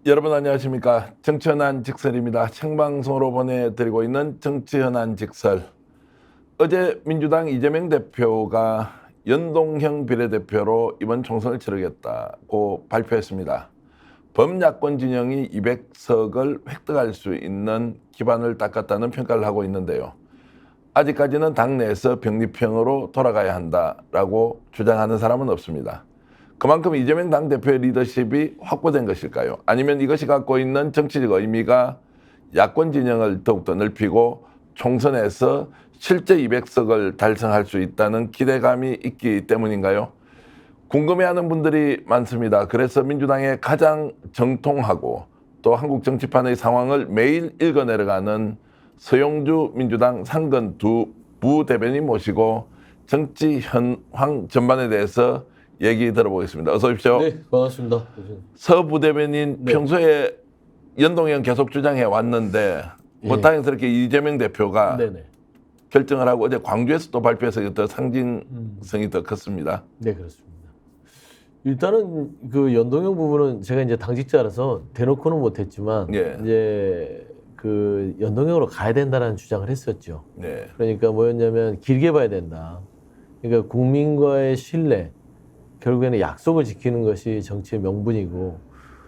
여러분 안녕하십니까. 정치현안 직설입니다. 생방송으로 보내드리고 있는 정치현안 직설. 어제 민주당 이재명 대표가 연동형 비례대표로 이번 총선을 치르겠다고 발표했습니다. 범야권 진영이 200석을 획득할 수 있는 기반을 닦았다는 평가를 하고 있는데요. 아직까지는 당내에서 병립형으로 돌아가야 한다라고 주장하는 사람은 없습니다. 그만큼 이재명 당대표의 리더십이 확보된 것일까요? 아니면 이것이 갖고 있는 정치적 의미가 야권 진영을 더욱더 넓히고 총선에서 실제 200석을 달성할 수 있다는 기대감이 있기 때문인가요? 궁금해하는 분들이 많습니다. 그래서 민주당의 가장 정통하고 또 한국 정치판의 상황을 매일 읽어내려가는 서용주 민주당 상근 두 부대변인 모시고 정치 현황 전반에 대해서 얘기 들어보겠습니다. 어서 오십시오. 네, 반갑습니다. 서 부대변인 네. 평소에 연동형 계속 주장해 왔는데 뭐 다행스럽게 이재명 대표가 네네. 결정을 하고 어제 광주에서 또 발표해서 더 상징성이 더 컸습니다. 네, 그렇습니다. 일단은 그 연동형 부분은 제가 이제 당직자라서 대놓고는 못했지만 예. 이제 그 연동형으로 가야 된다라는 주장을 했었죠. 네. 그러니까 뭐였냐면 길게 봐야 된다. 그러니까 국민과의 신뢰, 결국에는 약속을 지키는 것이 정치의 명분이고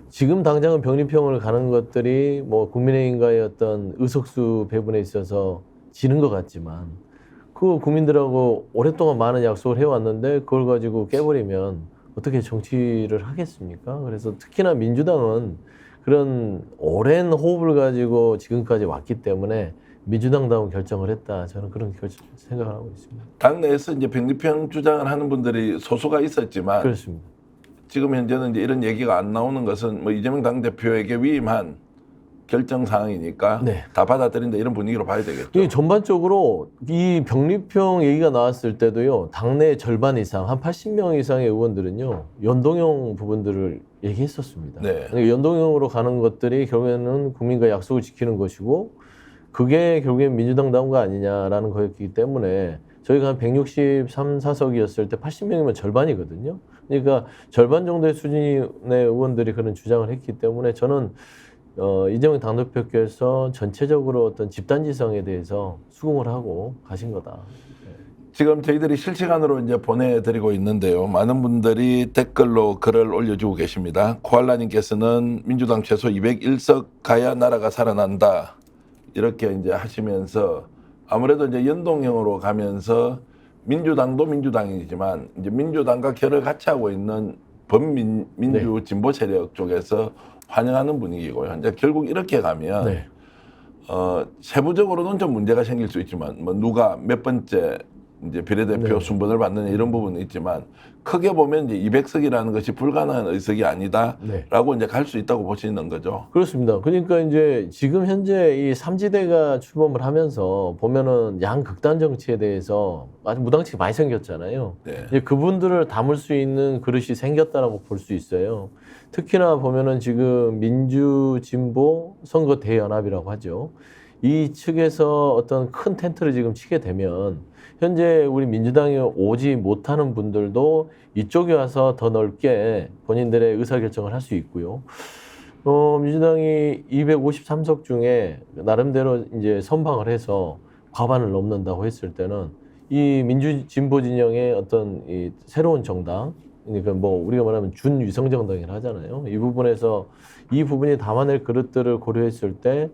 지금 당장은 병립형을 가는 것들이 뭐 국민의힘과의 어떤 의석수 배분에 있어서 지는 것 같지만 그 국민들하고 오랫동안 많은 약속을 해왔는데 그걸 가지고 깨버리면 어떻게 정치를 하겠습니까? 그래서 특히나 민주당은 그런 오랜 호흡을 가지고 지금까지 왔기 때문에 민주당다운 결정을 했다. 저는 그런 생각을 하고 있습니다. 당내에서 이제 병립형 주장을 하는 분들이 소수가 있었지만 그렇습니다. 지금 현재는 이제 이런 얘기가 안 나오는 것은 뭐 이재명 당대표에게 위임한 결정 사항이니까 네. 다 받아들인다 이런 분위기로 봐야 되겠죠. 이 전반적으로 이 병립형 얘기가 나왔을 때도요, 당내 절반 이상, 한 80명 이상의 의원들은요, 연동형 부분들을 얘기했었습니다. 네. 그러니까 연동형으로 가는 것들이 결국에는 국민과 약속을 지키는 것이고, 그게 결국엔 민주당다운 거 아니냐라는 거였기 때문에 저희가 한 163, 4석이었을 때 80명이면 절반이거든요. 그러니까 절반 정도의 수준의 의원들이 그런 주장을 했기 때문에 저는 이재명 당대표께서 전체적으로 어떤 집단지성에 대해서 수긍을 하고 가신 거다. 지금 저희들이 실시간으로 이제 보내드리고 있는데요. 많은 분들이 댓글로 글을 올려주고 계십니다. 코알라님께서는 민주당 최소 201석 가야 나라가 살아난다. 이렇게 이제 하시면서 아무래도 이제 연동형으로 가면서 민주당도 민주당이지만 이제 민주당과 결을 같이 하고 있는 범민주 진보 세력 쪽에서 환영하는 분위기고요. 이제 결국 이렇게 가면 네. 세부적으로는 좀 문제가 생길 수 있지만 뭐 누가 몇 번째 이제 비례대표 순번을 받느냐 이런 부분은 있지만 크게 보면 이제 200석이라는 것이 불가능한 의석이 아니다라고 이제 갈 수 있다고 보시는 거죠. 그렇습니다. 그러니까 이제 지금 현재 이 삼지대가 출범을 하면서 보면은 양극단 정치에 대해서 아주 무당치가 많이 생겼잖아요. 네. 이제 그분들을 담을 수 있는 그릇이 생겼다라고 볼 수 있어요. 특히나 보면은 지금 민주 진보 선거 대연합이라고 하죠. 이 측에서 어떤 큰 텐트를 지금 치게 되면 현재 우리 민주당이 오지 못하는 분들도 이쪽에 와서 더 넓게 본인들의 의사결정을 할 수 있고요. 민주당이 253석 중에 나름대로 이제 선방을 해서 과반을 넘는다고 했을 때는 이 민주 진보 진영의 어떤 이 새로운 정당, 그러니까 뭐 우리가 말하면 준위성 정당이라 하잖아요. 이 부분에서 이 부분이 담아낼 그릇들을 고려했을 때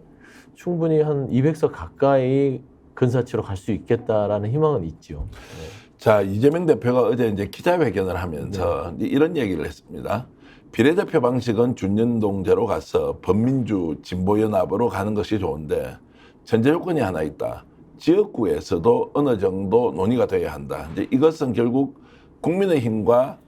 충분히 한 200석 가까이 근사치로 갈 수 있겠다라는 희망은 있죠. 네. 자, 이재명 대표가 어제 이제 기자회견을 하면서 이런 얘기를 했습니다. 비례대표 방식은 준연동제로 가서 범민주 진보연합으로 가는 것이 좋은데 전제 요건이 하나 있다. 지역구에서도 어느 정도 논의가 돼야 한다. 이제 이것은 결국 국민의힘과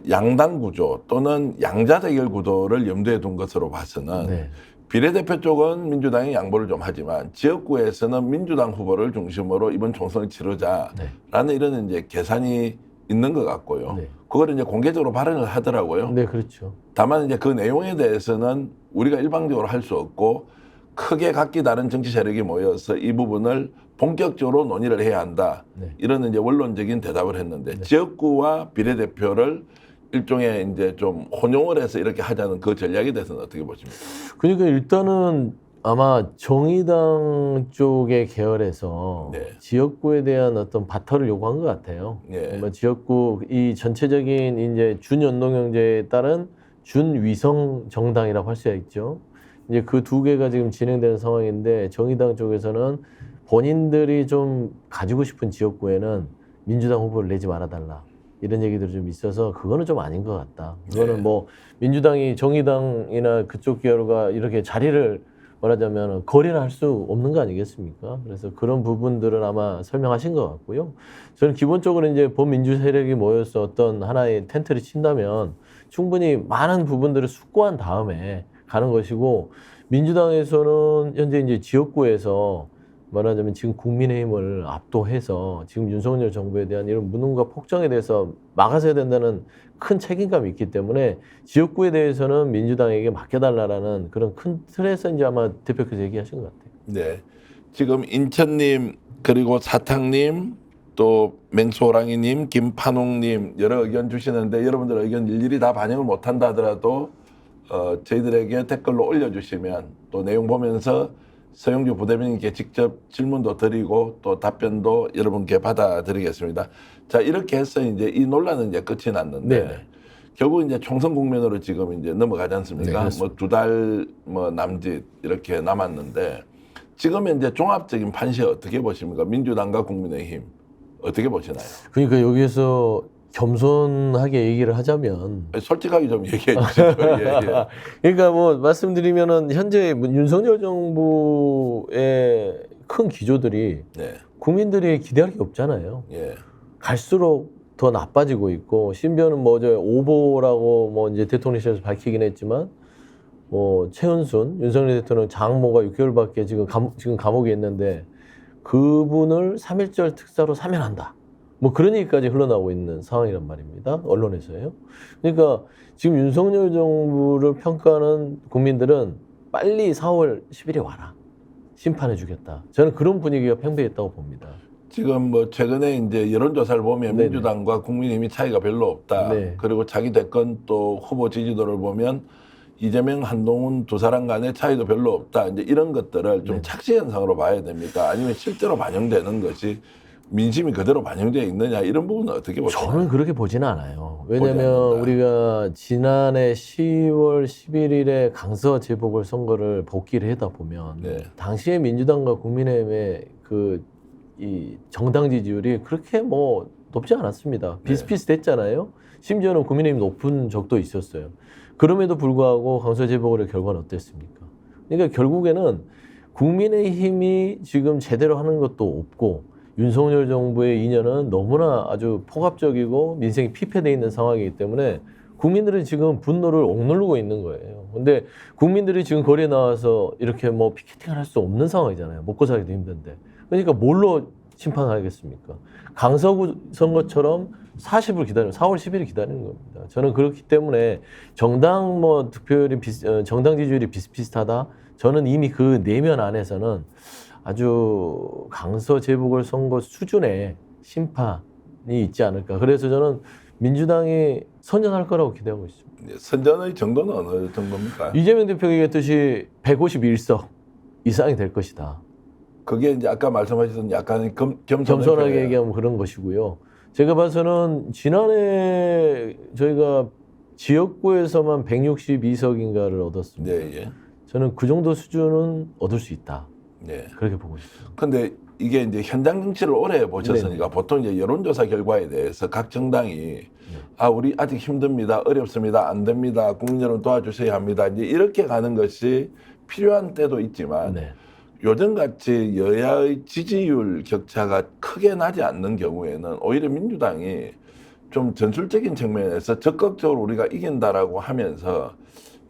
양당 구조 또는 양자 대결 구도를 염두에 둔 것으로 봐서는 네. 비례대표 쪽은 민주당이 양보를 좀 하지만 지역구에서는 민주당 후보를 중심으로 이번 총선을 치르자라는 이런 이제 계산이 있는 것 같고요. 네. 그걸 이제 공개적으로 발언을 하더라고요. 네, 그렇죠. 다만 이제 그 내용에 대해서는 우리가 일방적으로 할 수 없고 크게 각기 다른 정치 세력이 모여서 이 부분을 본격적으로 논의를 해야 한다. 네. 이런 이제 원론적인 대답을 했는데 지역구와 비례대표를 일종의 이제 좀 혼용을 해서 이렇게 하자는 그 전략에 대해서는 어떻게 보십니까? 그러니까 일단은 아마 정의당 쪽의 계열에서 네. 지역구에 대한 어떤 바터를 요구한 것 같아요. 예. 뭐 지역구 이 전체적인 이제 준연동형제에 따른 준위성 정당이라고 할 수가 있죠. 이제 그 두 개가 지금 진행되는 상황인데 정의당 쪽에서는 본인들이 좀 가지고 싶은 지역구에는 민주당 후보를 내지 말아달라. 이런 얘기들이 좀 있어서 그거는 좀 아닌 것 같다. 그거는 네. 뭐 민주당이 정의당이나 그쪽 계열과 이렇게 자리를 말하자면 거래를 할 수 없는 거 아니겠습니까? 그래서 그런 부분들은 아마 설명하신 것 같고요. 저는 기본적으로 이제 범민주 세력이 모여서 어떤 하나의 텐트를 친다면 충분히 많은 부분들을 숙고한 다음에 가는 것이고 민주당에서는 현재 이제 지역구에서 말하자면 지금 국민의힘을 압도해서 지금 윤석열 정부에 대한 이런 무능과 폭정에 대해서 막아서야 된다는 큰 책임감이 있기 때문에 지역구에 대해서는 민주당에게 맡겨달라는 그런 큰 틀에서 이제 아마 대표께서 얘기하신 것 같아요. 네. 지금 인천님 그리고 사탕님 또 맹소랑이님, 김판웅님 여러 의견 주시는데 여러분들 의견 일일이 다 반영을 못한다 하더라도 저희들에게 댓글로 올려주시면 또 내용 보면서 서영주 부대변인께 직접 질문도 드리고 또 답변도 여러분께 받아드리겠습니다. 자, 이렇게 해서 이제 이 논란은 이제 끝이 났는데 네네. 결국 이제 총선 국면으로 지금 이제 넘어가지 네, 않습니까? 그렇습니다. 뭐 두 달 뭐 남짓 이렇게 남았는데 지금 이제 종합적인 판시 어떻게 보십니까? 민주당과 국민의힘 어떻게 보시나요? 그러니까 여기에서 겸손하게 얘기를 하자면 솔직하게 좀 얘기해 주시죠. 예, 예. 그러니까 뭐 말씀드리면은 현재 윤석열 정부의 큰 기조들이 네, 국민들이 기대할 게 없잖아요. 예, 갈수록 더 나빠지고 있고 심지어는 뭐 저 오보라고 뭐 이제 대통령실에서 밝히긴 했지만 뭐 최은순 윤석열 대통령 장모가 6개월밖에 지금 감옥에 있는데 그분을 3.1절 특사로 사면한다. 뭐 그런 얘기까지 흘러나오고 있는 상황이란 말입니다. 언론에서요. 그러니까 지금 윤석열 정부를 평가하는 국민들은 빨리 4월 10일에 와라. 심판해 주겠다. 저는 그런 분위기가 팽배했다고 봅니다. 지금 뭐 최근에 이제 여론조사를 보면 네네. 민주당과 국민의힘이 차이가 별로 없다. 네. 그리고 자기 대권 또 후보 지지도를 보면 이재명, 한동훈 두 사람 간의 차이도 별로 없다. 이제 이런 것들을 좀 네. 착시 현상으로 봐야 됩니까? 아니면 실제로 반영되는 것이 민심이 그대로 반영되어 있느냐 이런 부분은 어떻게 보세요? 저는 그렇게 보지는 않아요. 보지 왜냐하면 않는다. 우리가 지난해 10월 11일에 강서 재보궐 선거를 복귀를 하다 보면 네. 당시에 민주당과 국민의힘의 이 정당 지지율이 그렇게 뭐 높지 않았습니다. 비슷비슷했잖아요. 심지어는 국민의힘 높은 적도 있었어요. 그럼에도 불구하고 강서 재보궐의 결과는 어땠습니까? 그러니까 결국에는 국민의힘이 지금 제대로 하는 것도 없고 윤석열 정부의 이념은 너무나 아주 폭압적이고 민생이 피폐되어 있는 상황이기 때문에 국민들은 지금 분노를 억누르고 있는 거예요. 근데 국민들이 지금 거리에 나와서 이렇게 뭐 피켓팅을 할 수 없는 상황이잖아요. 먹고 살기도 힘든데. 그러니까 뭘로 심판하겠습니까? 강서구 선거처럼 40을 기다리는, 4월 10일을 기다리는 겁니다. 저는 그렇기 때문에 정당 뭐 득표율이 정당 지지율이 비슷비슷하다. 저는 이미 그 내면 안에서는 아주 강서 재보궐 선거 수준의 심판이 있지 않을까. 그래서 저는 민주당이 선전할 거라고 기대하고 있습니다. 선전의 정도는 어느 정도입니까? 이재명 대표가 얘기했듯이 151석 이상이 될 것이다. 그게 이제 아까 말씀하셨던 약간 겸손하게 얘기하면 그런 것이고요. 제가 봐서는 지난해 저희가 지역구에서만 162석인가를 얻었습니다. 네, 예. 저는 그 정도 수준은 얻을 수 있다. 네. 그렇게 보고 있습니다. 근데 이게 이제 현장 정치를 오래 보셨으니까 네네. 보통 이제 여론조사 결과에 대해서 각 정당이 우리 아직 힘듭니다, 어렵습니다, 안 됩니다, 국민 여러분 도와주셔야 합니다. 이제 이렇게 가는 것이 필요한 때도 있지만 네. 요즘같이 여야의 지지율 격차가 크게 나지 않는 경우에는 오히려 민주당이 좀 전술적인 측면에서 적극적으로 우리가 이긴다라고 하면서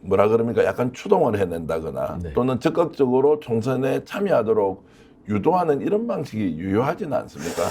뭐라 그럽니까? 약간 추동을 해낸다거나 네. 또는 적극적으로 총선에 참여하도록 유도하는 이런 방식이 유효하지는 않습니까?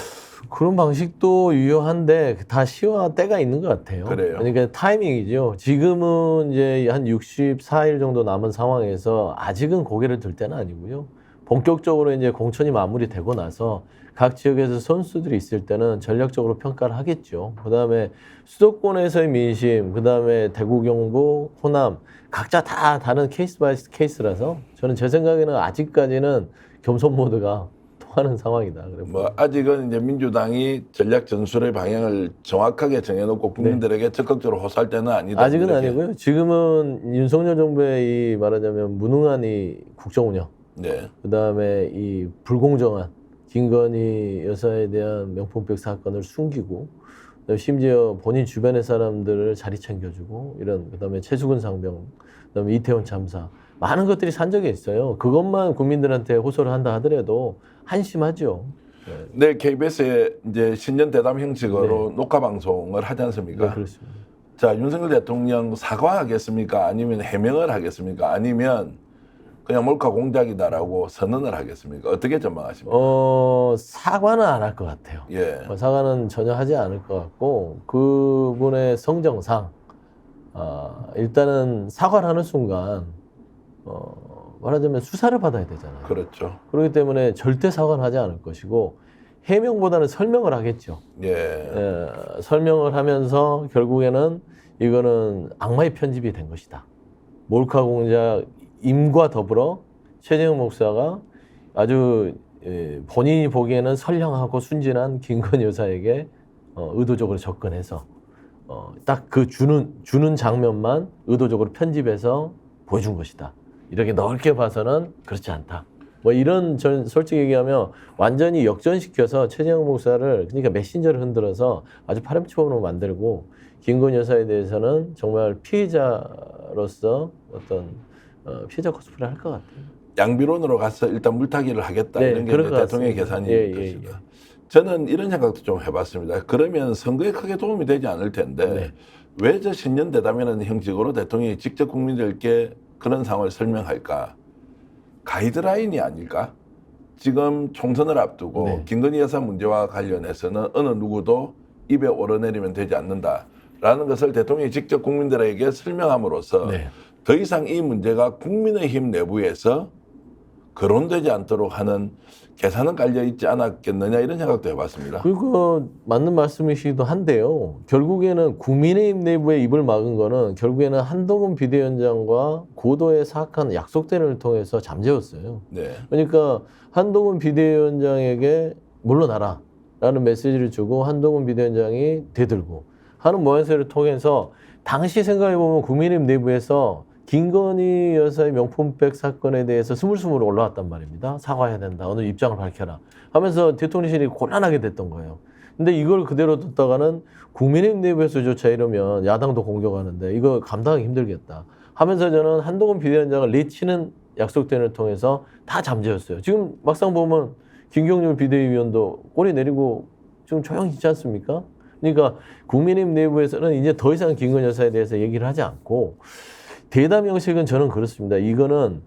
그런 방식도 유효한데 다 시와 때가 있는 것 같아요. 그래요. 그러니까 타이밍이죠. 지금은 이제 한 64일 정도 남은 상황에서 아직은 고개를 들 때는 아니고요. 본격적으로 이제 공천이 마무리되고 나서 각 지역에서 선수들이 있을 때는 전략적으로 평가를 하겠죠. 그다음에 수도권에서의 민심, 그다음에 대구, 경북, 호남 각자 다 다른 케이스 바이 케이스라서 저는 제 생각에는 아직까지는 겸손 모드가 통하는 상황이다. 뭐 아직은 이제 민주당이 전략 전술의 방향을 정확하게 정해놓고 국민들에게 적극적으로 호소할 때는 아니다. 아직은 이렇게. 아니고요. 지금은 윤석열 정부의 이 말하자면 무능한 이 국정 운영, 네. 그다음에 이 불공정한 김건희 여사에 대한 명품백 사건을 숨기고, 그다음에 심지어 본인 주변의 사람들을 자리 챙겨주고 이런, 그다음에 최수근 상병, 그다음에 이태원 참사 많은 것들이 산적에 있어요. 그것만 국민들한테 호소를 한다 하더라도 한심하죠. 네, KBS에 이제 신년 대담 형식으로 녹화 방송을 하지 않습니까? 네, 그렇습니다. 자, 윤석열 대통령 사과하겠습니까? 아니면 해명을 하겠습니까? 아니면 그냥 몰카 공작이다라고 선언을 하겠습니까? 어떻게 전망하십니까? 사과는 안 할 것 같아요. 예. 사과는 전혀 하지 않을 것 같고, 그분의 성정상 일단은 사과를 하는 순간 말하자면 수사를 받아야 되잖아요. 그렇죠. 그렇기 때문에 절대 사과는 하지 않을 것이고, 해명보다는 설명을 하겠죠. 예. 설명을 하면서 결국에는 이거는 악마의 편집이 된 것이다. 몰카 공작 임과 더불어 최재형 목사가 아주 본인이 보기에는 선량하고 순진한 김건희 여사에게 의도적으로 접근해서 딱 그 주는 장면만 의도적으로 편집해서 보여준 것이다. 이렇게 넓게 봐서는 그렇지 않다. 뭐 이런, 전 솔직히 얘기하면 완전히 역전시켜서 최재형 목사를, 그러니까 메신저를 흔들어서 아주 파렴치범으로 만들고, 김건희 여사에 대해서는 정말 피해자로서 어떤 피해자 코스프레 할 것 같아요. 양비론으로 가서 일단 물타기를 하겠다. 네, 이런 게 그럴 이제 것 대통령의 같습니다. 계산일 예, 것이다. 저는 이런 생각도 좀 해봤습니다. 그러면 선거에 크게 도움이 되지 않을 텐데 네. 왜 저 신년 대담이라는 형식으로 대통령이 직접 국민들께 그런 상황을 설명할까? 가이드라인이 아닐까? 지금 총선을 앞두고 네. 김건희 여사 문제와 관련해서는 어느 누구도 입에 오르내리면 되지 않는다라는 것을 대통령이 직접 국민들에게 설명함으로써 네. 더 이상 이 문제가 국민의힘 내부에서 거론되지 않도록 하는 계산은 깔려 있지 않았겠느냐 이런 생각도 해봤습니다. 그거 맞는 말씀이시기도 한데요. 결국에는 국민의힘 내부의 입을 막은 거는 결국에는 한동훈 비대위원장과 고도의 사악한 약속대를 통해서 잠재웠어요. 네. 그러니까 한동훈 비대위원장에게 물러나라 라는 메시지를 주고 한동훈 비대위원장이 대들고 하는 모양새를 통해서, 당시 생각해보면 국민의힘 내부에서 김건희 여사의 명품백 사건에 대해서 스물스물 올라왔단 말입니다. 사과해야 된다. 오늘 입장을 밝혀라. 하면서 대통령실이 곤란하게 됐던 거예요. 근데 이걸 그대로 뒀다가는 국민의힘 내부에서조차 이러면 야당도 공격하는데 이거 감당하기 힘들겠다. 하면서 저는 한동훈 비대위원장을 내치는 약속대를 통해서 다 잠재웠어요. 지금 막상 보면 김경률 비대위원도 꼬리 내리고 지금 조용히 있지 않습니까? 그러니까 국민의힘 내부에서는 이제 더 이상 김건희 여사에 대해서 얘기를 하지 않고, 대담 형식은 저는 그렇습니다. 이거는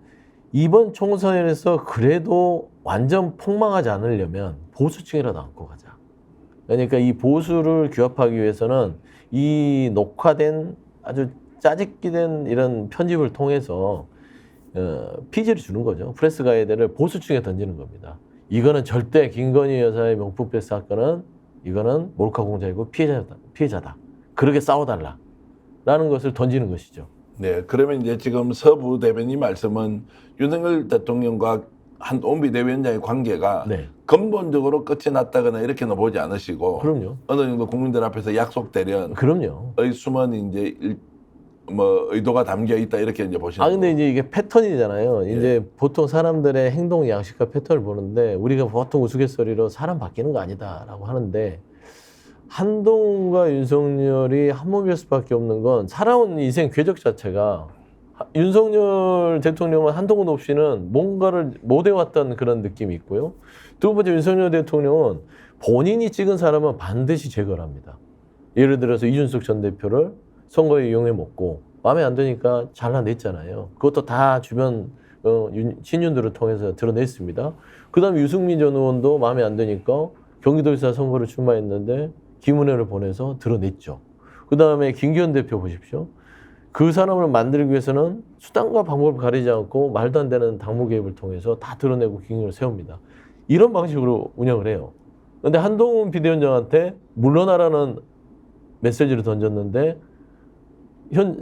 이번 총선에서 그래도 완전 폭망하지 않으려면 보수층이라도 안고 가자. 그러니까 이 보수를 규합하기 위해서는 이 녹화된 아주 짜깁기 된 이런 편집을 통해서 피지를 주는 거죠. 프레스 가이드를 보수층에 던지는 겁니다. 이거는 절대 김건희 여사의 명품백 사건은 이거는 몰카 공작이고 피해자다. 그렇게 싸워달라. 라는 것을 던지는 것이죠. 네, 그러면 이제 지금 서부 대변인 말씀은 윤석열 대통령과 한동훈 비대위원장의 관계가 네. 근본적으로 끝이 났다거나 이렇게는 보지 않으시고, 그럼요. 어느 정도 국민들 앞에서 약속대련 그럼요. 숨은 이제 의도가 담겨 있다 이렇게 이제 보시는 근데 거고. 이제 이게 패턴이잖아요. 이제 보통 사람들의 행동 양식과 패턴을 보는데, 우리가 보통 우스갯소리로 사람 바뀌는 거 아니다라고 하는데, 한동훈과 윤석열이 한 몸일 수밖에 없는 건 살아온 인생 궤적 자체가, 윤석열 대통령은 한동훈 없이는 뭔가를 못 해왔던 그런 느낌이 있고요. 두 번째, 윤석열 대통령은 본인이 찍은 사람은 반드시 제거를 합니다. 예를 들어서 이준석 전 대표를 선거에 이용해 먹고 마음에 안 드니까 잘라냈잖아요. 그것도 다 주변 친윤들을 통해서 드러냈습니다. 그다음에 유승민 전 의원도 마음에 안 드니까 경기도지사 선거를 출마했는데 김은혜를 보내서 드러냈죠. 그다음에 김기현 대표 보십시오. 그 사람을 만들기 위해서는 수단과 방법을 가리지 않고 말도 안 되는 당무 개입을 통해서 다 드러내고 기능을 세웁니다. 이런 방식으로 운영을 해요. 근데 한동훈 비대위원장한테 물러나라는 메시지를 던졌는데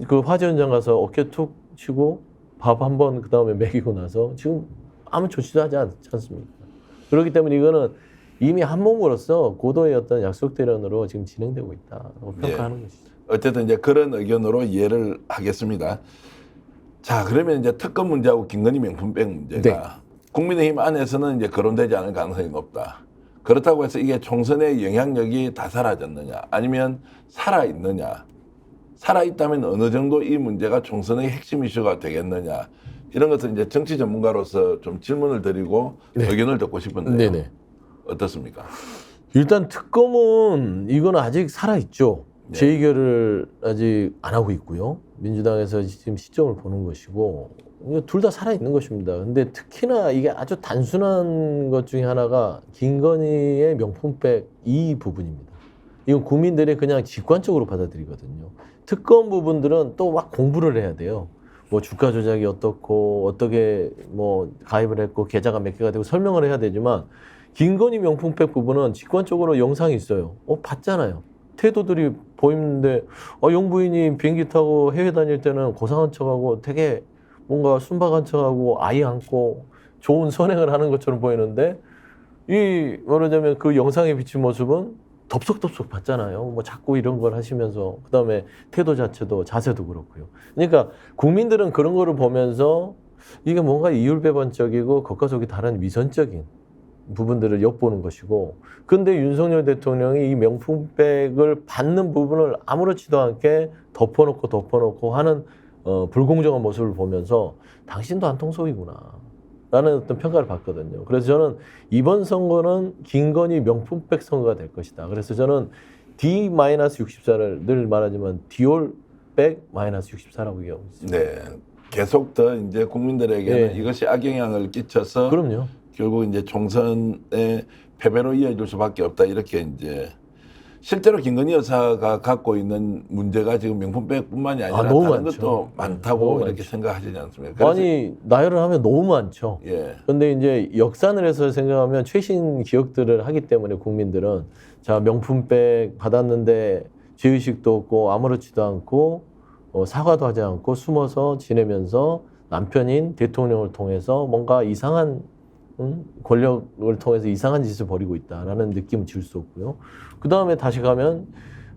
그 화재 현장 가서 어깨 툭 치고 밥 한 번 그 다음에 먹이고 나서 지금 아무 조치도 하지 않습니까? 그렇기 때문에 이거는 이미 한 몸으로서 고도의 어떤 약속 대련으로 지금 진행되고 있다고 평가하는 것이죠. 어쨌든 이제 그런 의견으로 이해를 하겠습니다. 자, 그러면 이제 특검 문제하고 김건희 명품백 문제가 국민의힘 안에서는 이제 거론되지 않을 가능성이 높다. 그렇다고 해서 이게 총선의 영향력이 다 사라졌느냐, 아니면 살아있느냐, 살아있다면 어느 정도 이 문제가 총선의 핵심 이슈가 되겠느냐, 이런 것을 이제 정치 전문가로서 좀 질문을 드리고 의견을 듣고 싶은데요. 네네. 어떻습니까? 일단 특검은 이거는 아직 살아있죠. 재의결을 아직 안 하고 있고요. 민주당에서 지금 시점을 보는 것이고 둘 다 살아있는 것입니다. 근데 특히나 이게 아주 단순한 것 중에 하나가 김건희의 명품백 이 부분입니다. 이건 국민들이 그냥 직관적으로 받아들이거든요. 특검 부분들은 또 막 공부를 해야 돼요. 뭐 주가 조작이 어떻고 어떻게 뭐 가입을 했고 계좌가 몇 개가 되고 설명을 해야 되지만 김건희 명품백 부분은 직관적으로 영상이 있어요. 봤잖아요. 태도들이 보이는데 영부인이 비행기 타고 해외 다닐 때는 고상한 척하고 되게 뭔가 순박한 척하고 아이 안고 좋은 선행을 하는 것처럼 보이는데 이 말하자면 그 영상에 비친 모습은 덥석덥석 봤잖아요. 뭐 자꾸 이런 걸 하시면서 그다음에 태도 자체도 자세도 그렇고요. 그러니까 국민들은 그런 거를 보면서 이게 뭔가 이율배반적이고 겉과 속이 다른 위선적인 부분들을 엿보는 것이고, 근데 윤석열 대통령이 이 명품백을 받는 부분을 아무렇지도 않게 덮어놓고 하는 불공정한 모습을 보면서 당신도 한통속이구나 라는 어떤 평가를 받거든요. 그래서 저는 이번 선거는 김건희 명품백 선거가 될 것이다. 그래서 저는 D-64를 늘 말하지만 디올백 -64라고 얘기하고 있습니다. 네, 계속 더 이제 국민들에게는 이것이 악영향을 끼쳐서 그럼요. 결국 이제 총선의 패배로 이어질 수밖에 없다, 이렇게 이제 실제로 김건희 여사가 갖고 있는 문제가 지금 명품백뿐만이 아니라 너무 다른 많죠. 것도 많다고 너무 이렇게 많죠. 생각하시지 않습니까? 그래서 아니 나열을 하면 너무 많죠. 예, 근데 이제 역산을 해서 생각하면 최신 기억들을 하기 때문에 국민들은 자 명품백 받았는데 죄의식도 없고 아무렇지도 않고 사과도 하지 않고 숨어서 지내면서 남편인 대통령을 통해서 뭔가 이상한 권력을 통해서 이상한 짓을 벌이고 있다라는 느낌을 질 수 없고요. 그 다음에 다시 가면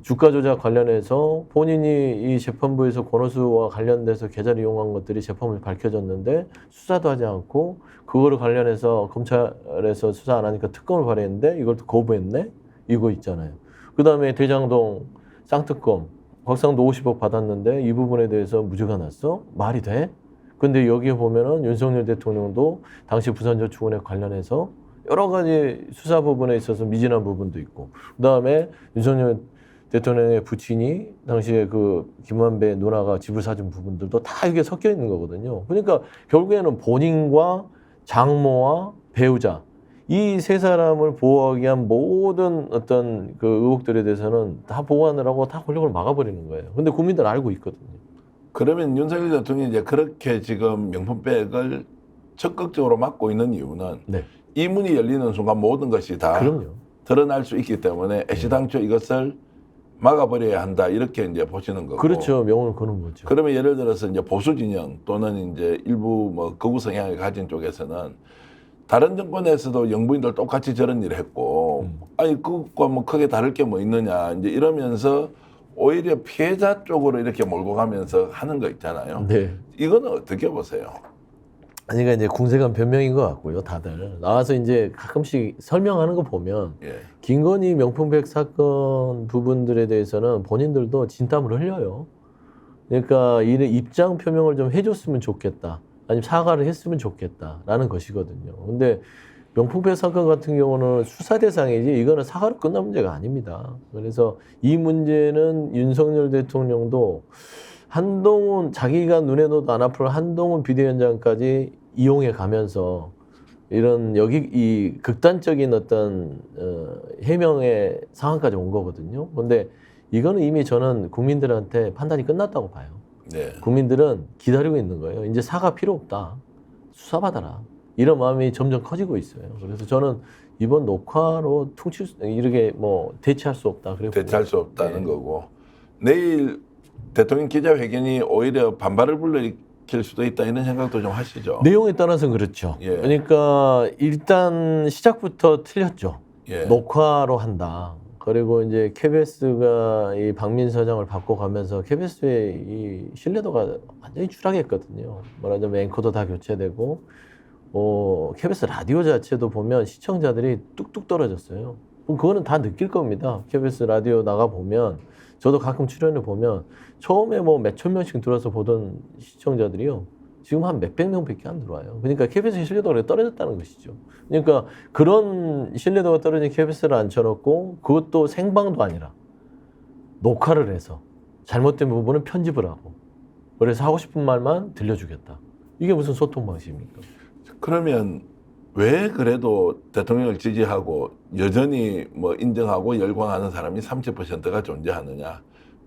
주가 조작 관련해서 본인이 이 재판부에서 권오수와 관련돼서 계좌를 이용한 것들이 재판부에 밝혀졌는데 수사도 하지 않고 그거를 관련해서 검찰에서 수사 안 하니까 특검을 발의했는데 이걸 또 거부했네? 이거 있잖아요. 그 다음에 대장동 쌍특검 곽상도 50억 받았는데 이 부분에 대해서 무죄가 났어? 말이 돼? 근데 여기에 보면은 윤석열 대통령도 당시 부산저축은행 관련해서 여러 가지 수사 부분에 있어서 미진한 부분도 있고, 그 다음에 윤석열 대통령의 부친이 당시에 그 김만배 누나가 집을 사준 부분들도 다 이게 섞여 있는 거거든요. 그러니까 결국에는 본인과 장모와 배우자 이 세 사람을 보호하기 위한 모든 어떤 그 의혹들에 대해서는 다 보완을 하고 다 권력을 막아버리는 거예요. 근데 국민들 알고 있거든요. 그러면 윤석열 대통령이 이제 그렇게 지금 명품백을 적극적으로 막고 있는 이유는 이 문이 열리는 순간 모든 것이 다 그럼요. 드러날 수 있기 때문에 애시당초 이것을 막아버려야 한다, 이렇게 이제 보시는 거고. 그렇죠. 명분을 거는 거죠. 그러면 예를 들어서 이제 보수 진영 또는 이제 일부 뭐 거구 성향을 가진 쪽에서는 다른 정권에서도 영부인들 똑같이 저런 일을 했고, 아니 그것과 뭐 크게 다를 게 뭐 있느냐 이제 이러면서 오히려 피해자 쪽으로 이렇게 몰고 가면서 하는 거 있잖아요. 네. 이거는 어떻게 보세요? 아니, 그러니까 이제 궁색한 변명인 것 같고요. 다들 나와서 이제 가끔씩 설명하는 거 보면 김건희 명품백 사건 부분들에 대해서는 본인들도 진땀을 흘려요. 그러니까 이 입장 표명을 좀 해줬으면 좋겠다, 아니면 사과를 했으면 좋겠다라는 것이거든요. 근데 명품백 사건 같은 경우는 수사 대상이지 이거는 사과로 끝난 문제가 아닙니다. 그래서 이 문제는 윤석열 대통령도 한동훈 자기가 눈에 넣어도 안 아플 한동훈 비대위원장까지 이용해 가면서 이런 여기 이 극단적인 어떤 해명의 상황까지 온 거거든요. 그런데 이거는 이미 저는 국민들한테 판단이 끝났다고 봐요. 네. 국민들은 기다리고 있는 거예요. 이제 사과 필요 없다. 수사받아라. 이런 마음이 점점 커지고 있어요. 그래서 저는 이번 녹화로 이렇게 뭐 대체할 수 없다. 그래 대체할 수 없다는 네. 거고 내일 대통령 기자회견이 오히려 반발을 불러일으킬 수도 있다 이런 생각도 좀 하시죠. 내용에 따라서는 그렇죠. 예. 그러니까 일단 시작부터 틀렸죠. 예. 녹화로 한다. 그리고 이제 KBS가 이 박민서장을 바꿔가면서 KBS의 이 신뢰도가 완전히 추락했거든요. 말하자면 앵커도 다 교체되고, KBS 라디오 자체도 보면 시청자들이 뚝뚝 떨어졌어요. 그럼 그거는 다 느낄 겁니다. KBS 라디오 나가 보면 저도 가끔 출연해 보면 처음에 뭐 몇천 명씩 들어서 보던 시청자들이요. 지금 한 몇백 명밖에 안 들어와요. 그러니까 KBS 신뢰도가 떨어졌다는 것이죠. 그러니까 그런 신뢰도가 떨어진 KBS를 앉혀놓고 그것도 생방도 아니라 녹화를 해서 잘못된 부분은 편집을 하고 그래서 하고 싶은 말만 들려주겠다. 이게 무슨 소통 방식입니까? 그러면 왜 그래도 대통령을 지지하고 여전히 뭐 인정하고 열광하는 사람이 30%가 존재하느냐?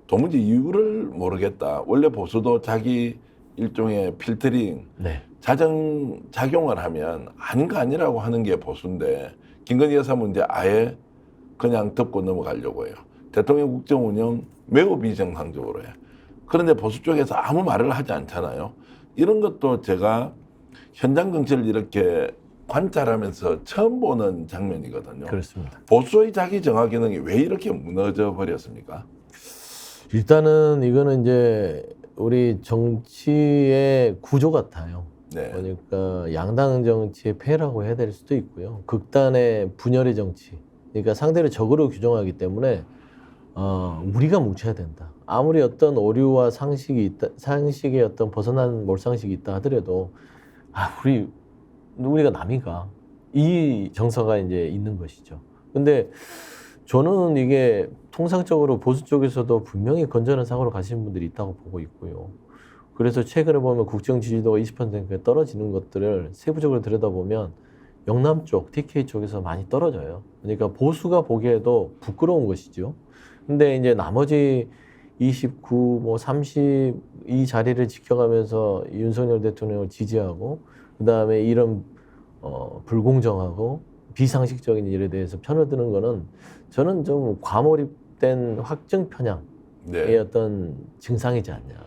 도무지 이유를 모르겠다. 원래 보수도 자기 일종의 필터링, 네. 작용을 하면 아닌 거 아니라고 하는 게 보수인데 김건희 여사 문제 아예 그냥 덮고 넘어가려고 해요. 대통령 국정 운영 매우 비정상적으로 해요. 그런데 보수 쪽에서 아무 말을 하지 않잖아요. 이런 것도 제가 현장 정치를 이렇게 관찰하면서 처음 보는 장면이거든요. 그렇습니다. 보수의 자기 정화 기능이 왜 이렇게 무너져 버렸습니까? 일단은 이거는 이제 우리 정치의 구조 같아요. 네. 그러니까 양당 정치의 폐해라고 해야 될 수도 있고요. 극단의 분열의 정치. 그러니까 상대를 적으로 규정하기 때문에 우리가 뭉쳐야 된다. 아무리 어떤 오류와 상식의 어떤 벗어난 몰상식이 있다 하더라도 우리가 남이가 이 정서가 이제 있는 것이죠. 근데 저는 이게 통상적으로 보수 쪽에서도 분명히 건전한 사고로 가시는 분들이 있다고 보고 있고요. 그래서 최근에 보면 국정 지지도가 20%가 떨어지는 것들을 세부적으로 들여다보면 영남 쪽, TK 쪽에서 많이 떨어져요. 그러니까 보수가 보기에도 부끄러운 것이죠. 근데 이제 나머지 29, 뭐 30 이 자리를 지켜가면서 윤석열 대통령을 지지하고 그다음에 이런 불공정하고 비상식적인 일에 대해서 편을 드는 거는 저는 좀 과몰입된 확증 편향의 네. 어떤 증상이지 않냐.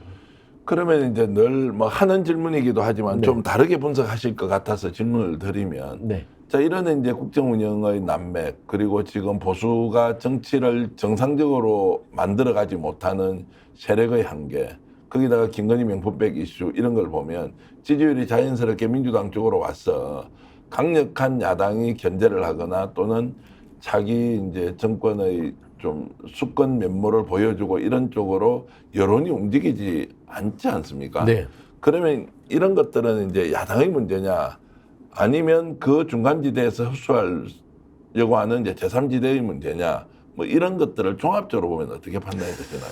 그러면 이제 늘 뭐 하는 질문이기도 하지만 네. 좀 다르게 분석하실 것 같아서 질문을 드리면 네. 자, 이런 이제 국정 운영의 난맥 그리고 지금 보수가 정치를 정상적으로 만들어가지 못하는 세력의 한계 거기다가 김건희 명품백 이슈 이런 걸 보면 지지율이 자연스럽게 민주당 쪽으로 와서 강력한 야당이 견제를 하거나 또는 자기 이제 정권의 좀 수권 면모를 보여주고 이런 쪽으로 여론이 움직이지 않지 않습니까? 네. 그러면 이런 것들은 이제 야당의 문제냐 아니면 그 중간지대에서 흡수하려고 하는 이제 제3지대의 문제냐 뭐 이런 것들을 종합적으로 보면 어떻게 판단이 되시나요?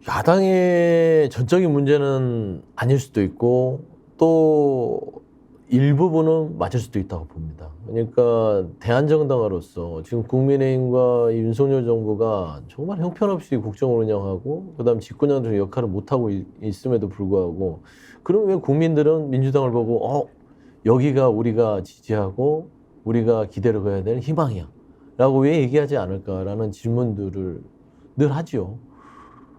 야당의 전적인 문제는 아닐 수도 있고 또 일부분은 맞을 수도 있다고 봅니다. 그러니까 대한정당으로서 지금 국민의힘과 윤석열 정부가 정말 형편없이 국정을 운영하고 그다음 집권여당 역할을 못하고 있음에도 불구하고 그럼 왜 국민들은 민주당을 보고 여기가 우리가 지지하고 우리가 기대를 거야 될 희망이야 라고 왜 얘기하지 않을까라는 질문들을 늘 하죠.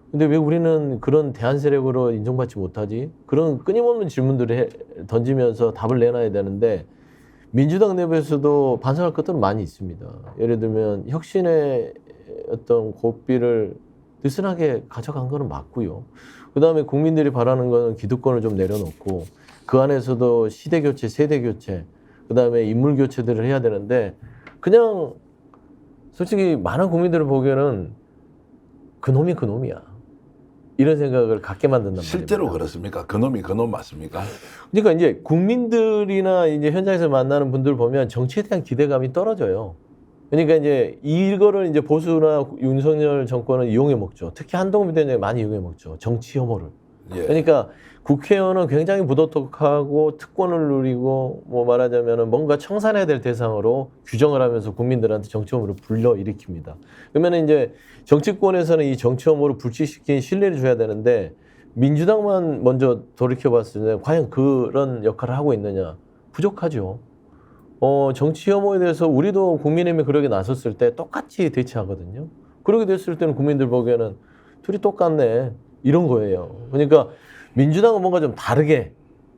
근데 왜 우리는 그런 대안 세력으로 인정받지 못하지? 그런 끊임없는 질문들을 던지면서 답을 내놔야 되는데 민주당 내부에서도 반성할 것들은 많이 있습니다. 예를 들면 혁신의 어떤 고삐를 느슨하게 가져간 거는 맞고요. 그다음에 국민들이 바라는 거는 기득권을 좀 내려놓고 그 안에서도 시대 교체, 세대 교체, 그다음에 인물 교체들을 해야 되는데 그냥 솔직히 많은 국민들을 보기에는 그놈이 그놈이야. 이런 생각을 갖게 만든단 실제로 말입니다. 그렇습니까? 그놈이 그놈 맞습니까? 그러니까 이제 국민들이나 이제 현장에서 만나는 분들 보면 정치에 대한 기대감이 떨어져요. 그러니까 이제 이거를 이제 보수나 윤석열 정권은 이용해 먹죠. 특히 한동훈 비대위원장이 많이 이용해 먹죠. 정치 혐오를. 예. 그러니까 국회의원은 굉장히 무도덕하고 특권을 누리고 뭐 말하자면은 뭔가 청산해야 될 대상으로 규정을 하면서 국민들한테 정치 혐오를 불러일으킵니다. 그러면 이제 정치권에서는 이 정치 혐오를 불식시킨 신뢰를 줘야 되는데 민주당만 먼저 돌이켜봤을 때 과연 그런 역할을 하고 있느냐? 부족하죠. 정치 혐오에 대해서 우리도 국민의힘이 그러게 나섰을 때 똑같이 대처하거든요. 그러게 됐을 때는 국민들 보기에는 둘이 똑같네. 이런 거예요. 그러니까 민주당은 뭔가 좀 다르게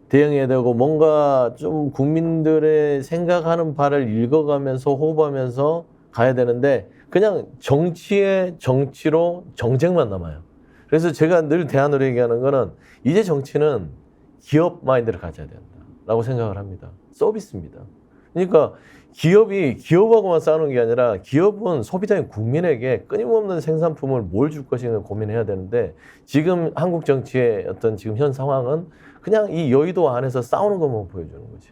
대응해야 되고 뭔가 좀 국민들의 생각하는 바를 읽어가면서 호흡하면서 가야 되는데 그냥 정치의 정치로 정쟁만 남아요. 그래서 제가 늘 대안으로 얘기하는 거는 이제 정치는 기업 마인드를 가져야 된다라고 생각을 합니다. 서비스입니다. 그러니까 기업이 기업하고만 싸우는 게 아니라 기업은 소비자인 국민에게 끊임없는 생산품을 뭘 줄 것인가 고민해야 되는데 지금 한국 정치의 어떤 지금 현 상황은 그냥 이 여의도 안에서 싸우는 것만 보여주는 거지.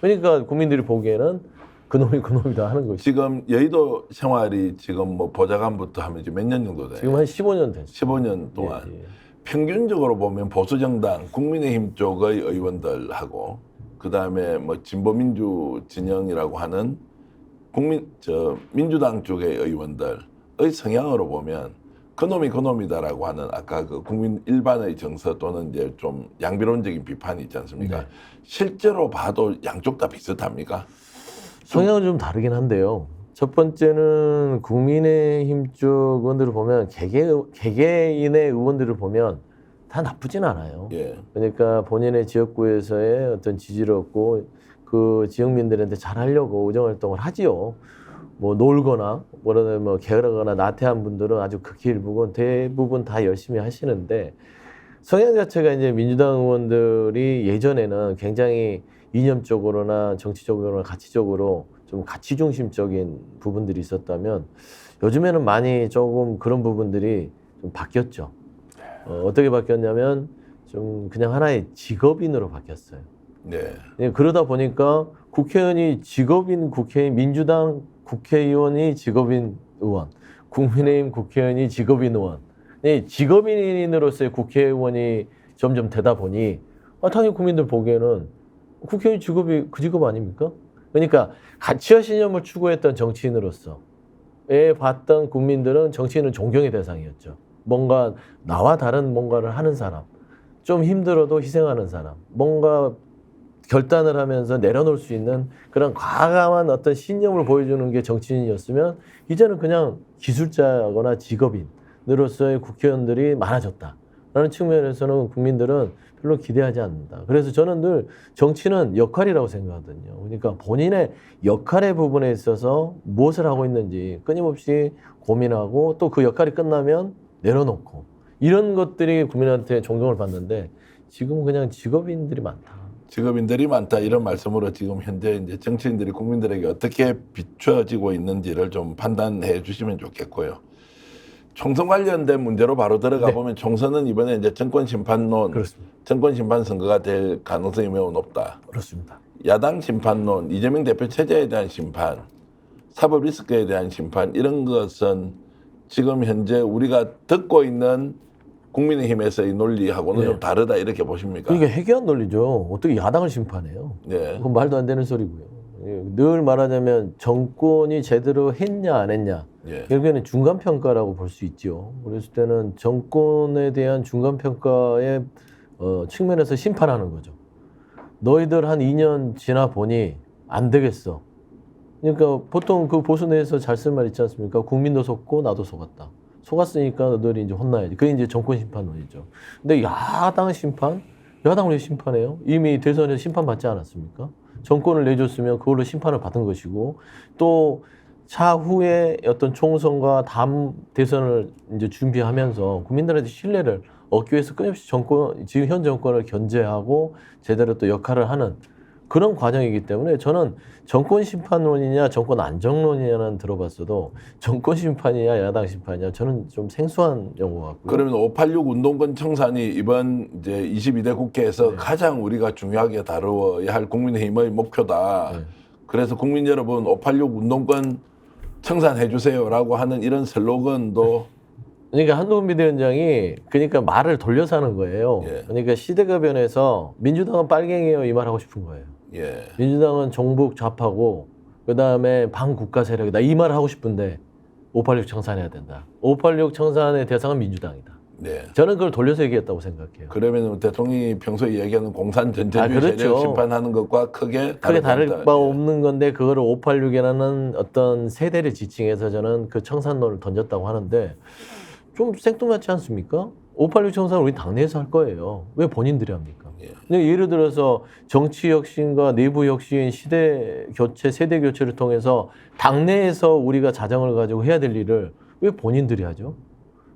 그러니까 국민들이 보기에는 그놈이 그놈이다 하는 거지. 지금 여의도 생활이 지금 뭐 보좌관부터 하면 이제 몇 년 정도 돼요? 지금 한 15년 됐죠. 15년 동안. 예, 예. 평균적으로 보면 보수정당, 국민의힘 쪽의 의원들하고 그다음에 뭐 진보민주 진영이라고 하는 민주당 쪽의 의원들의 성향으로 보면 그놈이 그놈이다라고 하는 아까 그 국민 일반의 정서 또는 이제 좀 양비론적인 비판이 있지 않습니까? 네. 실제로 봐도 양쪽 다 비슷합니까? 성향은 좀 다르긴 한데요. 첫 번째는 국민의힘 쪽 의원들을 보면 개개인의 의원들을 보면 다 나쁘진 않아요. 예. 그러니까 본인의 지역구에서의 어떤 지지를 얻고 그 지역민들한테 잘하려고 의정활동을 하지요. 뭐 놀거나 뭐 게으르거나 나태한 분들은 아주 극히 일부고 대부분 다 열심히 하시는데 성향 자체가 이제 민주당 의원들이 예전에는 굉장히 이념적으로나 정치적으로나 가치적으로 좀 가치 중심적인 부분들이 있었다면 요즘에는 많이 조금 그런 부분들이 좀 바뀌었죠. 어떻게 바뀌었냐면 좀 그냥 하나의 직업인으로 바뀌었어요. 네. 그러다 보니까 국회의원이 직업인 국회의원, 민주당 국회의원이 직업인 의원, 국민의힘 국회의원이 직업인 의원, 직업인으로서의 국회의원이 점점 되다 보니 당연히 국민들 보기에는 국회의원 직업이 그 직업 아닙니까? 그러니까 가치와 신념을 추구했던 정치인으로서에 봤던 국민들은 정치인은 존경의 대상이었죠. 뭔가 나와 다른 뭔가를 하는 사람, 좀 힘들어도 희생하는 사람, 뭔가 결단을 하면서 내려놓을 수 있는 그런 과감한 어떤 신념을 보여주는 게 정치인이었으면 이제는 그냥 기술자거나 직업인으로서의 국회의원들이 많아졌다라는 측면에서는 국민들은 별로 기대하지 않는다. 그래서 저는 늘 정치는 역할이라고 생각하거든요. 그러니까 본인의 역할의 부분에 있어서 무엇을 하고 있는지 끊임없이 고민하고 또 그 역할이 끝나면 내려놓고 이런 것들이 국민한테 존경을 받는데 지금은 그냥 직업인들이 많다. 직업인들이 많다 이런 말씀으로 지금 현재 이제 정치인들이 국민들에게 어떻게 비춰지고 있는지를 좀 판단해 주시면 좋겠고요. 총선 관련된 문제로 바로 들어가 보면 총선은 이번에 이제 정권 심판론, 그렇습니다. 정권 심판 선거가 될 가능성이 매우 높다. 그렇습니다. 야당 심판론, 이재명 대표 체제에 대한 심판, 사법 리스크에 대한 심판 이런 것은 지금 현재 우리가 듣고 있는 국민의힘에서의 논리하고는 네. 좀 다르다 이렇게 보십니까? 그러니까 해괴한 논리죠. 어떻게 야당을 심판해요? 네. 그건 말도 안 되는 소리고요. 늘 말하자면 정권이 제대로 했냐 안 했냐 예. 결국에는 중간평가라고 볼 수 있죠. 그랬을 때는 정권에 대한 중간평가의 측면에서 심판하는 거죠. 너희들 한 2년 지나 보니 안 되겠어. 그러니까 보통 그 보수 내에서 잘 쓸 말 있지 않습니까? 국민도 속고 나도 속았다. 속았으니까 너희들이 이제 혼나야지. 그게 이제 정권 심판론이죠. 근데 야당 심판? 야당을 왜 심판해요? 이미 대선에서 심판받지 않았습니까? 정권을 내줬으면 그걸로 심판을 받은 것이고 또 차후에 어떤 총선과 다음 대선을 이제 준비하면서 국민들한테 신뢰를 얻기 위해서 끊임없이 지금 현 정권을 견제하고 제대로 또 역할을 하는 그런 과정이기 때문에 저는 정권 심판론이냐 정권 안정론이냐는 들어봤어도 정권 심판이냐 야당 심판이냐 저는 좀 생소한 용어 같고요. 그러면 586 운동권 청산이 이번 이제 22대 국회에서 네. 가장 우리가 중요하게 다루어야 할 국민의힘의 목표다. 네. 그래서 국민 여러분 586 운동권 청산해 주세요라고 하는 이런 슬로건도 그러니까 한동훈 비대위원장이 그러니까 말을 돌려서 하는 거예요. 예. 그러니까 시대가 변해서 민주당은 빨갱이에요 이 말 하고 싶은 거예요. 예. 민주당은 정북 좌파고 그다음에 반국가 세력이다 이 말을 하고 싶은데 586 청산해야 된다. 586 청산의 대상은 민주당이다. 네. 저는 그걸 돌려서 얘기했다고 생각해요. 그러면 대통령이 평소에 얘기하는 공산 전체주의 그렇죠. 세력 심판하는 것과 크게 다를 않다. 바 예. 없는 건데 그거를 586이라는 어떤 세대를 지칭해서 저는 그 청산론을 던졌다고 하는데 좀 생뚱맞지 않습니까? 586 청산을 우리 당내에서 할 거예요. 왜 본인들이 합니까? 예. 근데 예를 들어서 정치 혁신과 내부 혁신, 시대 교체, 세대 교체를 통해서 당내에서 우리가 자정을 가지고 해야 될 일을 왜 본인들이 하죠?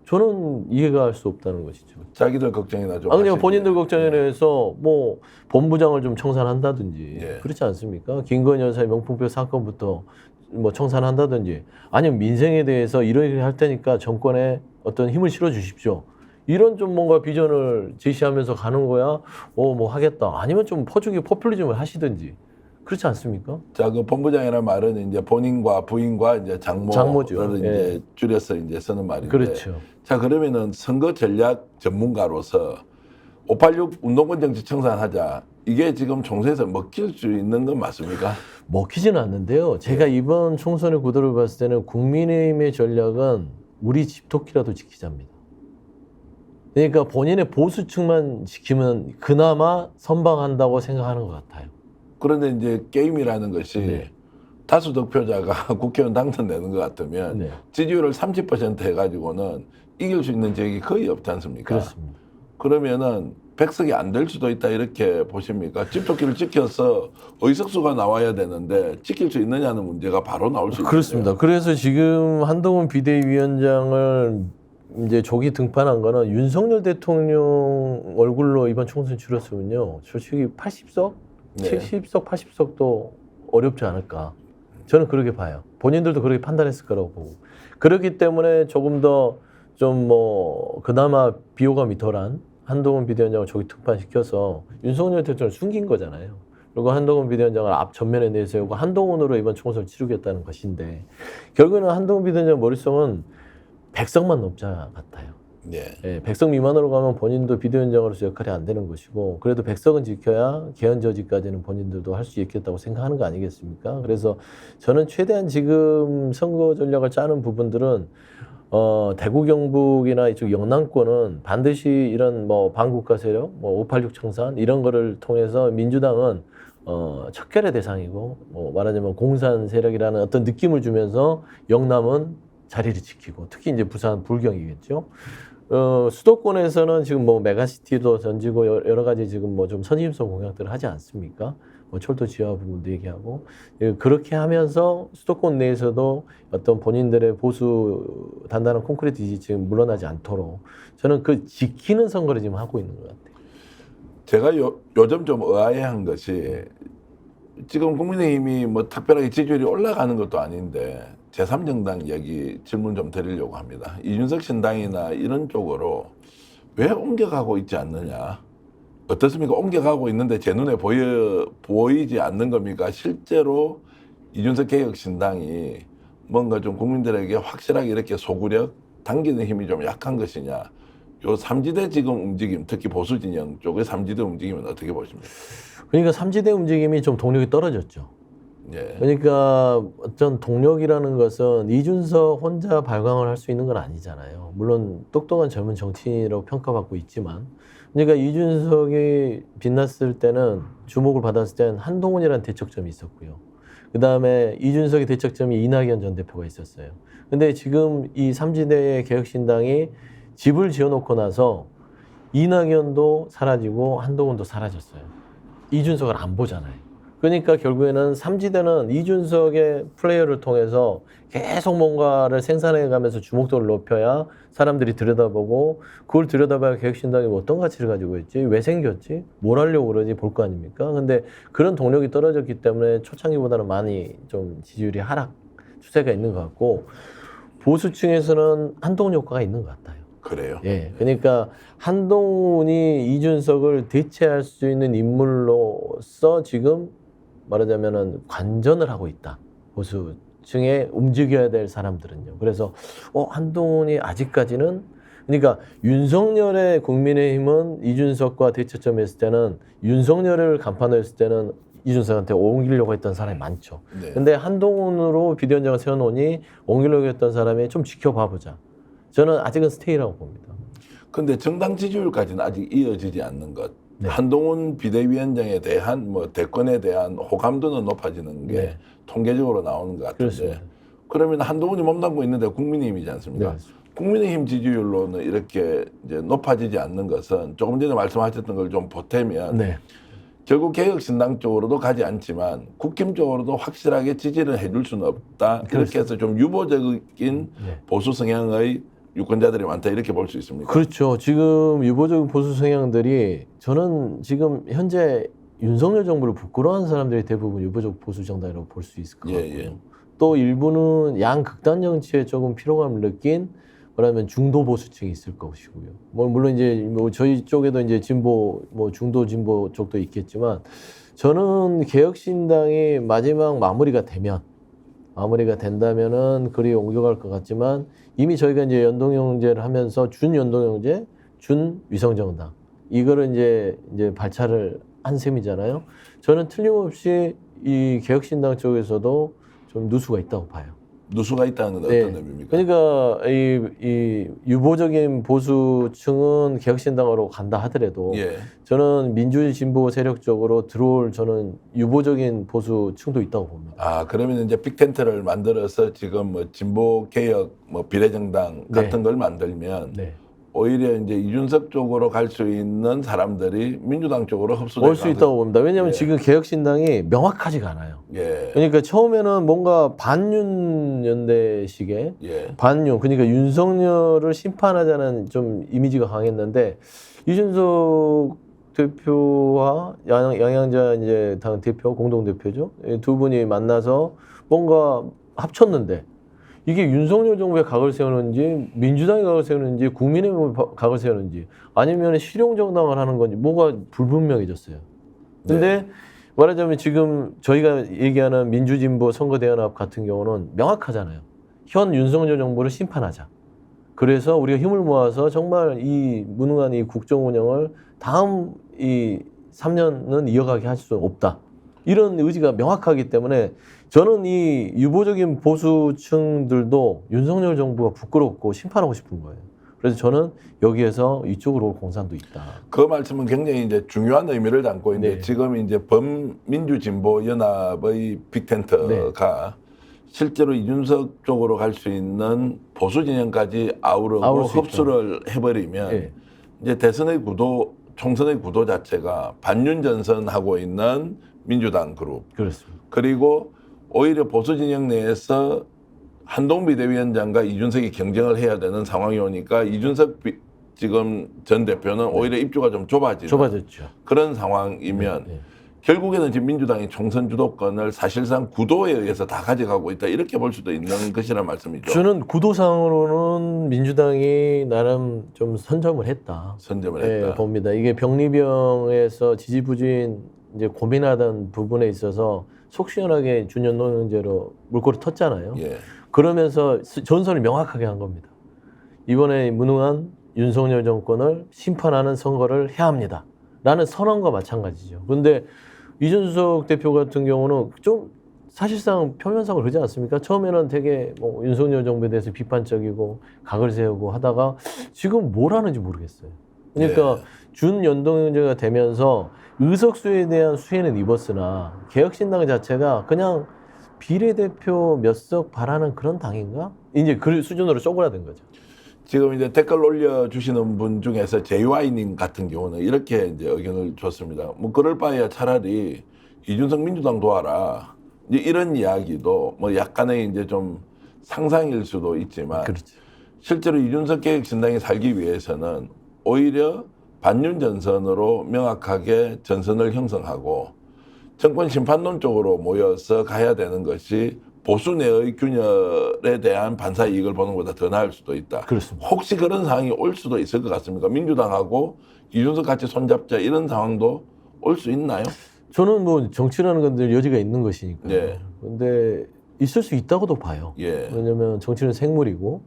저는 이해가 할 수 없다는 것이죠. 자기들 걱정이나 좀. 그냥 하시지. 본인들 걱정에 대해서 뭐 본부장을 좀 청산한다든지 예. 그렇지 않습니까? 김건희 여사의 명품백 사건부터 뭐 청산한다든지 아니면 민생에 대해서 이러이러 할 테니까 정권에 어떤 힘을 실어 주십시오. 이런 좀 뭔가 비전을 제시하면서 가는 거야. 뭐 하겠다. 아니면 좀 퍼주기 포퓰리즘을 하시든지 그렇지 않습니까? 자, 그 본부장이라는 말은 이제 본인과 부인과 이제 장모죠. 장모를 예. 이제 줄여서 이제 쓰는 말인데. 그렇죠. 자, 그러면은 선거 전략 전문가로서 586 운동권 정치 청산하자. 이게 지금 총선에서 먹힐 수 있는 건 맞습니까? 먹히지는 않는데요. 제가 이번 총선의 구도를 봤을 때는 국민의힘의 전략은 우리 집토끼라도 지키자입니다. 그러니까 본인의 보수층만 지키면 그나마 선방한다고 생각하는 것 같아요. 그런데 이제 게임이라는 것이 네. 다수 득표자가 국회의원 당선되는 것 같으면 네. 지지율을 30% 해가지고는 이길 수 있는 지역이 거의 없지 않습니까? 그렇습니다. 그러면은 백석이 안 될 수도 있다 이렇게 보십니까? 집토끼를 지켜서 의석수가 나와야 되는데 지킬 수 있느냐는 문제가 바로 나올 수 있어요. 그렇습니다. 그래서 지금 한동훈 비대위원장을 이제 조기 등판한 거는 윤석열 대통령 얼굴로 이번 총선 치렀으면요. 솔직히 80석, 네. 70석, 80석도 어렵지 않을까. 저는 그렇게 봐요. 본인들도 그렇게 판단했을 거라고 보고. 그렇기 때문에 조금 더 좀 뭐 그나마 비호감이 덜한 한동훈 비대위원장을 조기 등판시켜서 윤석열 대통령을 숨긴 거잖아요. 그리고 한동훈 비대위원장을 앞 전면에 내세우고 한동훈으로 이번 총선을 치르겠다는 것인데 결국에는 한동훈 비대위원장 머릿속은 100석만 넘자 같아요. 네. 예, 100석 미만으로 가면 본인도 비대위원장으로서 역할이 안 되는 것이고 그래도 100석은 지켜야 개헌 저지까지는 본인들도 할 수 있겠다고 생각하는 거 아니겠습니까? 그래서 저는 최대한 지금 선거 전략을 짜는 부분들은 대구 경북이나 이쪽 영남권은 반드시 이런 뭐 반국가 세력, 뭐 586 청산 이런 거를 통해서 민주당은 척결의 대상이고 뭐 말하자면 공산 세력이라는 어떤 느낌을 주면서 영남은 자리를 지키고 특히 이제 부산 불경이겠죠. 수도권에서는 지금 뭐 메가시티도 던지고 여러 가지 지금 뭐 좀 선심성 공약들을 하지 않습니까? 뭐 철도 지하 부분도 얘기하고 그렇게 하면서 수도권 내에서도 어떤 본인들의 보수 단단한 콘크리트 지지층 물러나지 않도록 저는 그 지키는 선거를 지금 하고 있는 것 같아요. 제가 요즘 좀 의아해한 것이 지금 국민의힘이 뭐 특별하게 지지율이 올라가는 것도 아닌데 제3정당 얘기 질문 좀 드리려고 합니다. 이준석 신당이나 이런 쪽으로 왜 옮겨가고 있지 않느냐? 어떻습니까? 옮겨가고 있는데 제 눈에 보이지 않는 겁니까? 실제로 이준석 개혁신당이 뭔가 좀 국민들에게 확실하게 이렇게 소구력 당기는 힘이 좀 약한 것이냐? 요 삼지대 지금 움직임, 특히 보수 진영 쪽의 삼지대 움직임은 어떻게 보십니까? 그러니까 삼지대 움직임이 좀 동력이 떨어졌죠. 예. 그러니까 어떤 동력이라는 것은 이준석 혼자 발광을 할 수 있는 건 아니잖아요. 물론 똑똑한 젊은 정치인이라고 평가받고 있지만 그러니까 이준석이 빛났을 때는 주목을 받았을 때는 한동훈이라는 대척점이 있었고요. 그다음에 이준석의 대척점이 이낙연 전 대표가 있었어요. 근데 지금 이 삼지대의 개혁신당이 집을 지어놓고 나서 이낙연도 사라지고 한동훈도 사라졌어요. 이준석을 안 보잖아요. 그러니까 결국에는 삼지대는 이준석의 플레이어를 통해서 계속 뭔가를 생산해가면서 주목도를 높여야 사람들이 들여다보고 그걸 들여다봐야 개혁신당이 어떤 가치를 가지고 있지? 왜 생겼지? 뭘 하려고 그러지? 볼 거 아닙니까? 근데 그런 동력이 떨어졌기 때문에 초창기보다는 많이 좀 지지율이 하락 추세가 있는 것 같고 보수층에서는 한동훈 효과가 있는 것 같아요. 그래요? 예, 그러니까 한동훈이 이준석을 대체할 수 있는 인물로서 지금 말하자면은 관전을 하고 있다. 보수층에 움직여야 될 사람들은요. 그래서 한동훈이 아직까지는 그러니까 윤석열의 국민의힘은 이준석과 대처점에 했을 때는 윤석열을 간판으로 했을 때는 이준석한테 옮기려고 했던 사람이 많죠. 네. 근데 한동훈으로 비대위원장을 세워놓으니 옮기려고 했던 사람이 좀 지켜봐 보자. 저는 아직은 스테이라고 봅니다. 근데 정당 지지율까지는 아직 이어지지 않는 것. 네. 한동훈 비대위원장에 대한 뭐 대권에 대한 호감도는 높아지는 게 네. 통계적으로 나오는 것 같은데. 그렇습니다. 그러면 한동훈이 몸담고 있는데 국민의힘이지 않습니까? 네. 국민의힘 지지율로는 이렇게 이제 높아지지 않는 것은 조금 전에 말씀하셨던 걸 좀 보태면 네. 결국 개혁신당 쪽으로도 가지 않지만 국힘 쪽으로도 확실하게 지지를 해줄 수는 없다. 이렇게 해서 좀 유보적인 네. 보수 성향의 유권자들이 많다 이렇게 볼 수 있습니까? 그렇죠. 지금 유보적인 보수 성향들이 저는 지금 현재 윤석열 정부를 부끄러워하는 사람들이 대부분 유보적 보수 정당이라고 볼 수 있을 것 예, 같고요. 예. 또 일부는 양극단 정치에 조금 피로감을 느낀 뭐라면 중도 보수층이 있을 것이고요. 뭐 물론 이제 뭐 저희 쪽에도 이제 진보 뭐 중도 진보 쪽도 있겠지만 저는 개혁신당이 마지막 마무리가 된다면은 그리 옮겨갈 것 같지만 이미 저희가 이제 연동형제를 하면서 준연동형제, 준위성정당 이거를 이제 발차를 한 셈이잖아요. 저는 틀림없이 이 개혁신당 쪽에서도 좀 누수가 있다고 봐요. 누수가 있다는 건 네. 어떤 의미입니까? 그러니까 이 유보적인 보수층은 개혁신당으로 간다 하더라도 예. 저는 민주진보 세력 쪽으로 들어올 저는 유보적인 보수층도 있다고 봅니다. 아, 그러면 이제 빅텐트를 만들어서 지금 뭐 진보 개혁 뭐 비례정당 네. 같은 걸 만들면 네. 오히려 이제 이준석 쪽으로 갈 수 있는 사람들이 민주당 쪽으로 흡수될 올 수 있다고 봅니다. 왜냐하면 예. 지금 개혁신당이 명확하지가 않아요. 예. 그러니까 처음에는 뭔가 반윤 연대식의 예. 반윤 그러니까 윤석열을 심판하자는 좀 이미지가 강했는데 이준석 대표와 양양자 이제 당 대표 공동 대표죠. 이 두 분이 만나서 뭔가 합쳤는데 이게 윤석열 정부의 각을 세우는지 민주당의 각을 세우는지 국민의힘의 각을 세우는지 아니면 실용정당을 하는 건지 뭐가 불분명해졌어요. 근데 말하자면 지금 저희가 얘기하는 민주진보 선거대연합 같은 경우는 명확하잖아요. 현 윤석열 정부를 심판하자. 그래서 우리가 힘을 모아서 정말 이 무능한 이 국정 운영을 다음 이 3년은 이어가게 할 수 없다. 이런 의지가 명확하기 때문에 저는 이 유보적인 보수층들도 윤석열 정부가 부끄럽고 심판하고 싶은 거예요. 그래서 저는 여기에서 이쪽으로 올 공산도 있다. 그 말씀은 굉장히 이제 중요한 의미를 담고 있는데 네. 지금 이제 범민주진보연합의 빅텐트가 실제로 이준석 쪽으로 갈 수 있는 보수 진영까지 아우르고 아우를 수 흡수를 해버리면 네. 이제 대선의 구도, 총선의 구도 자체가 반윤 전선하고 있는 민주당 그룹 그렇습니다. 그리고 오히려 보수 진영 내에서 한동훈 비대위원장과 이준석이 경쟁을 해야 되는 상황이 오니까 이준석 지금 전 대표는 오히려 입주가 좀 좁아졌죠. 그런 상황이면 네. 결국에는 지금 민주당이 총선 주도권을 사실상 구도에 의해서 다 가져가고 있다 이렇게 볼 수도 있는 것이란 말씀이죠. 저는 구도상으로는 민주당이 나름 좀 선점을 했다. 선점을 네, 했다. 봅니다. 이게 병리병에서 지지부진 이제 고민하던 부분에 있어서 속 시원하게 준연동형제로 물꼬를 텄잖아요. 예. 그러면서 전선을 명확하게 한 겁니다. 이번에 무능한 윤석열 정권을 심판하는 선거를 해야 합니다. 라는 선언과 마찬가지죠. 그런데 이준석 대표 같은 경우는 좀 사실상 표면상을 그러지 않습니까? 처음에는 되게 뭐 윤석열 정부에 대해서 비판적이고 각을 세우고 하다가 지금 뭘 하는지 모르겠어요. 그러니까 준연동형제가 되면서 의석수에 대한 수혜는 입었으나 개혁신당 자체가 그냥 비례대표 몇 석 바라는 그런 당인가? 이제 그 수준으로 쪼그라든 거죠. 지금 이제 댓글 올려주시는 분 중에서 JY님 같은 경우는 이렇게 이제 의견을 줬습니다. 뭐 그럴 바에야 차라리 이준석 민주당 도와라. 이제 이런 이야기도 뭐 약간의 이제 좀 상상일 수도 있지만 그렇죠. 실제로 이준석 개혁신당이 살기 위해서는 오히려 반윤 전선으로 명확하게 전선을 형성하고 정권 심판론 쪽으로 모여서 가야 되는 것이 보수 내의 균열에 대한 반사 이익을 보는 것보다 더 나을 수도 있다. 그렇습니다. 혹시 그런 상황이 올 수도 있을 것 같습니까? 민주당하고 이준석 같이 손잡자 이런 상황도 올 수 있나요? 저는 뭐 정치라는 건 늘 여지가 있는 것이니까. 네. 근데 있을 수 있다고도 봐요. 예. 왜냐하면 정치는 생물이고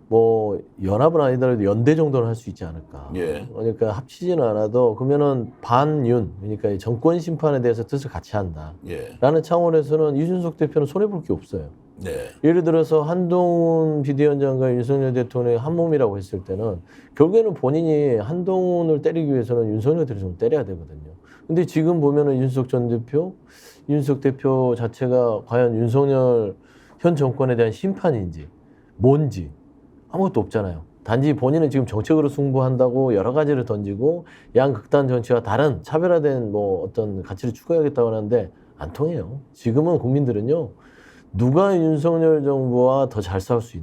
뭐 연합은 아니더라도 연대 정도는 할 수 있지 않을까. 예. 그러니까 합치지는 않아도 그러면은 반윤, 그러니까 이 정권 심판에 대해서 뜻을 같이 한다. 예. 라는 차원에서는 이준석 대표는 손해볼 게 없어요. 네. 예를 들어서 한동훈 비대위원장과 윤석열 대통령이 한 몸이라고 했을 때는 결국에는 본인이 한동훈을 때리기 위해서는 윤석열 대통령을 좀 때려야 되거든요. 근데 지금 보면은 윤석 대표 자체가 과연 윤석열 현 정권에 대한 심판인지 뭔지 아무것도 없잖아요. 단지 본인은 지금 정책으로 승부한다고 여러 가지를 던지고 양극단 정치와 다른 차별화된 뭐 어떤 가치를 추구하겠다고 하는데 안 통해요. 지금은 국민들은요. 누가 윤석열 정부와 더 잘 싸울 수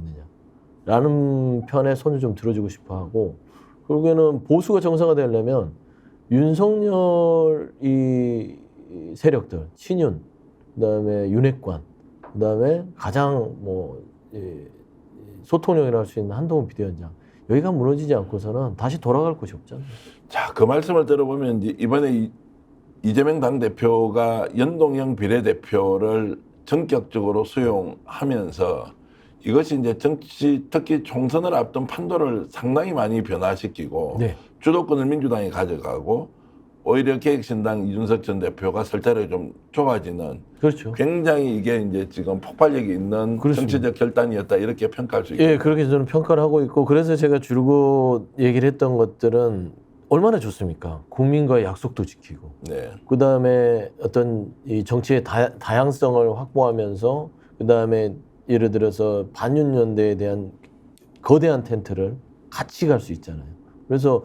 있느냐라는 편에 손을 좀 들어주고 싶어하고 결국에는 보수가 정상화되려면 윤석열 이 세력들 친윤 그다음에 윤핵관 그다음에 가장 뭐 소통력이라 할 수 있는 한동훈 비대위원장 여기가 무너지지 않고서는 다시 돌아갈 곳이 없잖아요. 자, 그 말씀을 들어보면 이번에 이재명 당대표가 연동형 비례대표를 전격적으로 수용하면서 이것이 이제 정치 특히 총선을 앞둔 판도를 상당히 많이 변화시키고 네. 주도권을 민주당이 가져가고 오히려 개혁신당 이준석 전 대표가 설자력이 좀 좁아지는 그렇죠. 굉장히 이게 이제 지금 폭발력이 있는 그렇습니다. 정치적 결단이었다 이렇게 평가할 수 있고. 예, 그렇게 저는 평가를 하고 있고 그래서 제가 줄곧 얘기를 했던 것들은 얼마나 좋습니까? 국민과의 약속도 지키고 네. 그다음에 어떤 이 정치의 다양성을 확보하면서 그다음에 예를 들어서 반윤연대에 대한 거대한 텐트를 같이 갈 수 있잖아요. 그래서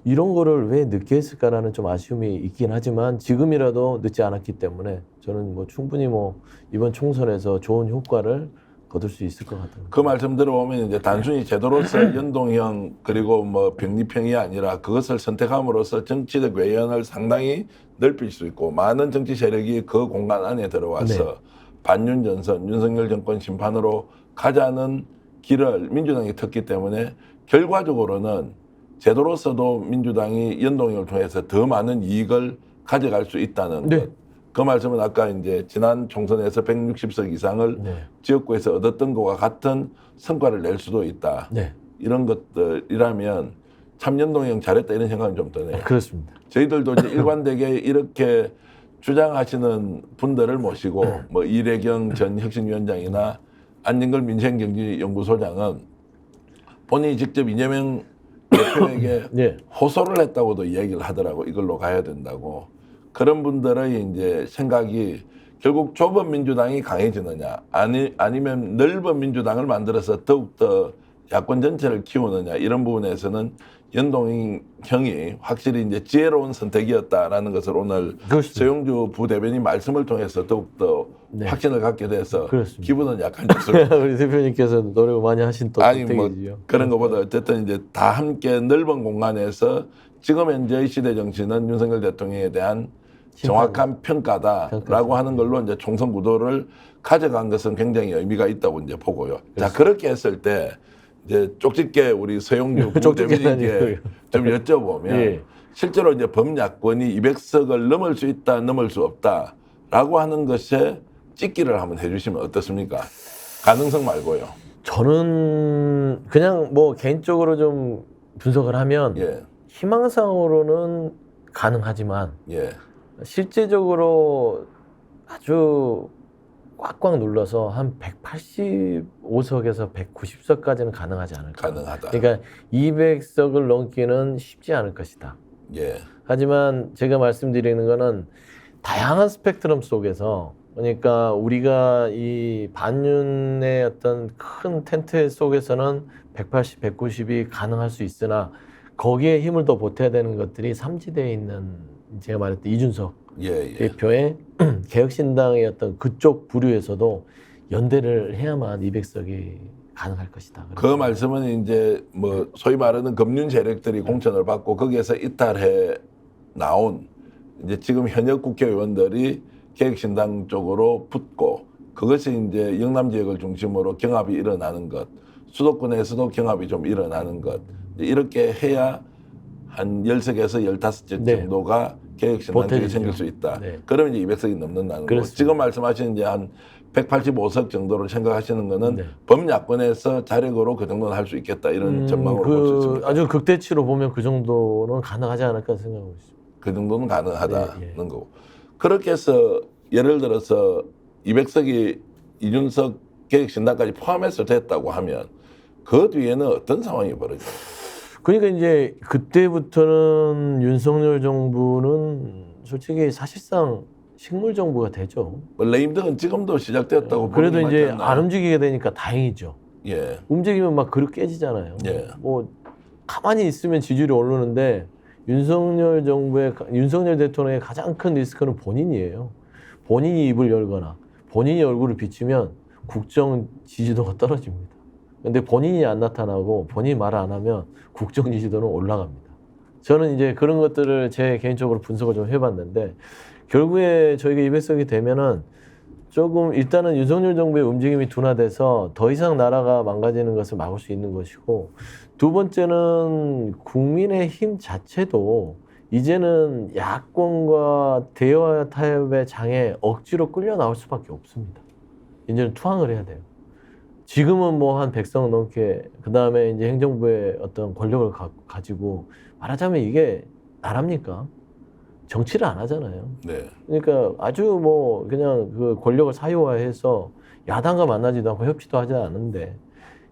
이런 거를 왜 늦게 했을까라는 좀 아쉬움이 있긴 하지만 지금이라도 늦지 않았기 때문에 저는 뭐 충분히 뭐 이번 총선에서 좋은 효과를 거둘 수 있을 것 같아요. 그 말씀 들어보면 이제 단순히 제도로서 연동형 그리고 뭐 병립형이 아니라 그것을 선택함으로써 정치적 외연을 상당히 넓힐 수 있고 많은 정치 세력이 그 공간 안에 들어와서 네. 반윤 전선, 윤석열 정권 심판으로 가자는 길을 민주당이 텄기 때문에 결과적으로는 제도로서도 민주당이 연동형을 통해서 더 많은 이익을 가져갈 수 있다는 네. 것. 그 말씀은 아까 이제 지난 총선에서 160석 이상을 네. 지역구에서 얻었던 것과 같은 성과를 낼 수도 있다. 네. 이런 것들이라면 참 연동형 잘했다 이런 생각은 좀 드네요. 그렇습니다. 저희들도 이제 일관되게 이렇게 주장하시는 분들을 모시고 뭐 이래경 전 혁신위원장이나 안진걸 민생경제연구소장은 본인이 직접 이재명 대표에게 네. 호소를 했다고도 이야기를 하더라고. 이걸로 가야 된다고. 그런 분들의 이제 생각이 결국 좁은 민주당이 강해지느냐 아니면 넓은 민주당을 만들어서 더욱더 야권 전체를 키우느냐 이런 부분에서는 연동형이 확실히 이제 지혜로운 선택이었다라는 것을 오늘 그렇습니다. 서영주 부대변인 말씀을 통해서 더욱더 네. 확신을 갖게 돼서 그렇습니다. 기분은 약간 좋습니다. 우리 대표님께서 노력을 많이 하신 또 아니 뭐 덕택이지요. 그런 것보다 어쨌든 이제 다 함께 넓은 공간에서 지금 현재의 시대 정치는 윤석열 대통령에 대한 정확한 평가다라고 하는 걸로 이제 총선 구도를 가져간 것은 굉장히 의미가 있다고 이제 보고요. 자, 그렇게 했을 때 이제 쪽집게 우리 서영주 부대변인께 좀 여쭤보면 예. 실제로 이제 범야권이 200석을 넘을 수 있다, 넘을 수 없다라고 하는 것에 찍기를 한번 해주시면 어떻습니까? 가능성 말고요. 저는 그냥 뭐 개인적으로 좀 분석을 하면 예, 희망상으로는 가능하지만 예, 실제적으로 아주 꽉꽉 눌러서 한 185석에서 190석까지는 가능하지 않을까. 가능하다. 그러니까 200석을 넘기는 쉽지 않을 것이다. 예, 하지만 제가 말씀드리는 거는 다양한 스펙트럼 속에서 그러니까 우리가 이 반윤의 어떤 큰 텐트 속에서는 180, 190이 가능할 수 있으나 거기에 힘을 더 보태야 되는 것들이 삼지대에 있는 제가 말했던 이준석 예, 예. 대표의 개혁신당의 어떤 그쪽 부류에서도 연대를 해야만 200석이 가능할 것이다. 그 말씀은 이제 뭐 소위 말하는 금융 세력들이 공천을 받고 거기에서 이탈해 나온 이제 지금 현역 국회의원들이 개혁신당 쪽으로 붙고 그것이 이제 영남 지역을 중심으로 경합이 일어나는 것, 수도권에서도 경합이 좀 일어나는 것 이렇게 해야 한 10석에서 15석 네. 정도가 개혁신당 쪽에 보태지죠. 생길 수 있다. 네. 그러면 이제 200석이 넘는다는 거고 그렇습니다. 지금 말씀하신 이제 한 185석 정도로 생각하시는 거는 네. 범야권에서 자력으로 그 정도는 할 수 있겠다 이런 전망으로 볼 수 있습니다. 아주 극대치로 보면 그 정도는 가능하지 않을까 생각하고 있습니다. 그 정도는 가능하다는 네, 예. 거고. 그렇게 해서 예를 들어서 200석이 이준석 계획신당까지 포함해서 됐다고 하면 그 뒤에는 어떤 상황이 벌어져요? 그러니까 이제 그때부터는 윤석열 정부는 솔직히 사실상 식물 정부가 되죠. 원래 임등은 지금도 시작됐다고 그래도 보는 게 이제 맞지 않나요? 안 움직이게 되니까 다행이죠. 예, 움직이면 막 그릇 깨지잖아요. 예. 뭐 가만히 있으면 지지율이 오르는데 윤석열 대통령의 가장 큰 리스크는 본인이에요. 본인이 입을 열거나 본인이 얼굴을 비치면 국정 지지도가 떨어집니다. 근데 본인이 안 나타나고 본인이 말 안 하면 국정 지지도는 올라갑니다. 저는 이제 그런 것들을 제 개인적으로 분석을 좀 해봤는데 결국에 저희가 200석이 되면은 조금 일단은 윤석열 정부의 움직임이 둔화돼서 더 이상 나라가 망가지는 것을 막을 수 있는 것이고, 두 번째는 국민의힘 자체도 이제는 야권과 대화 타협의 장에 억지로 끌려 나올 수밖에 없습니다. 이제는 투항을 해야 돼요. 지금은 뭐 한 100석 넘게, 그 다음에 이제 행정부의 어떤 권력을 가지고 말하자면 이게 나랍니까? 정치를 안 하잖아요. 네. 그러니까 아주 뭐 그냥 그 권력을 사유화해서 야당과 만나지도 않고 협치도 하지 않는데,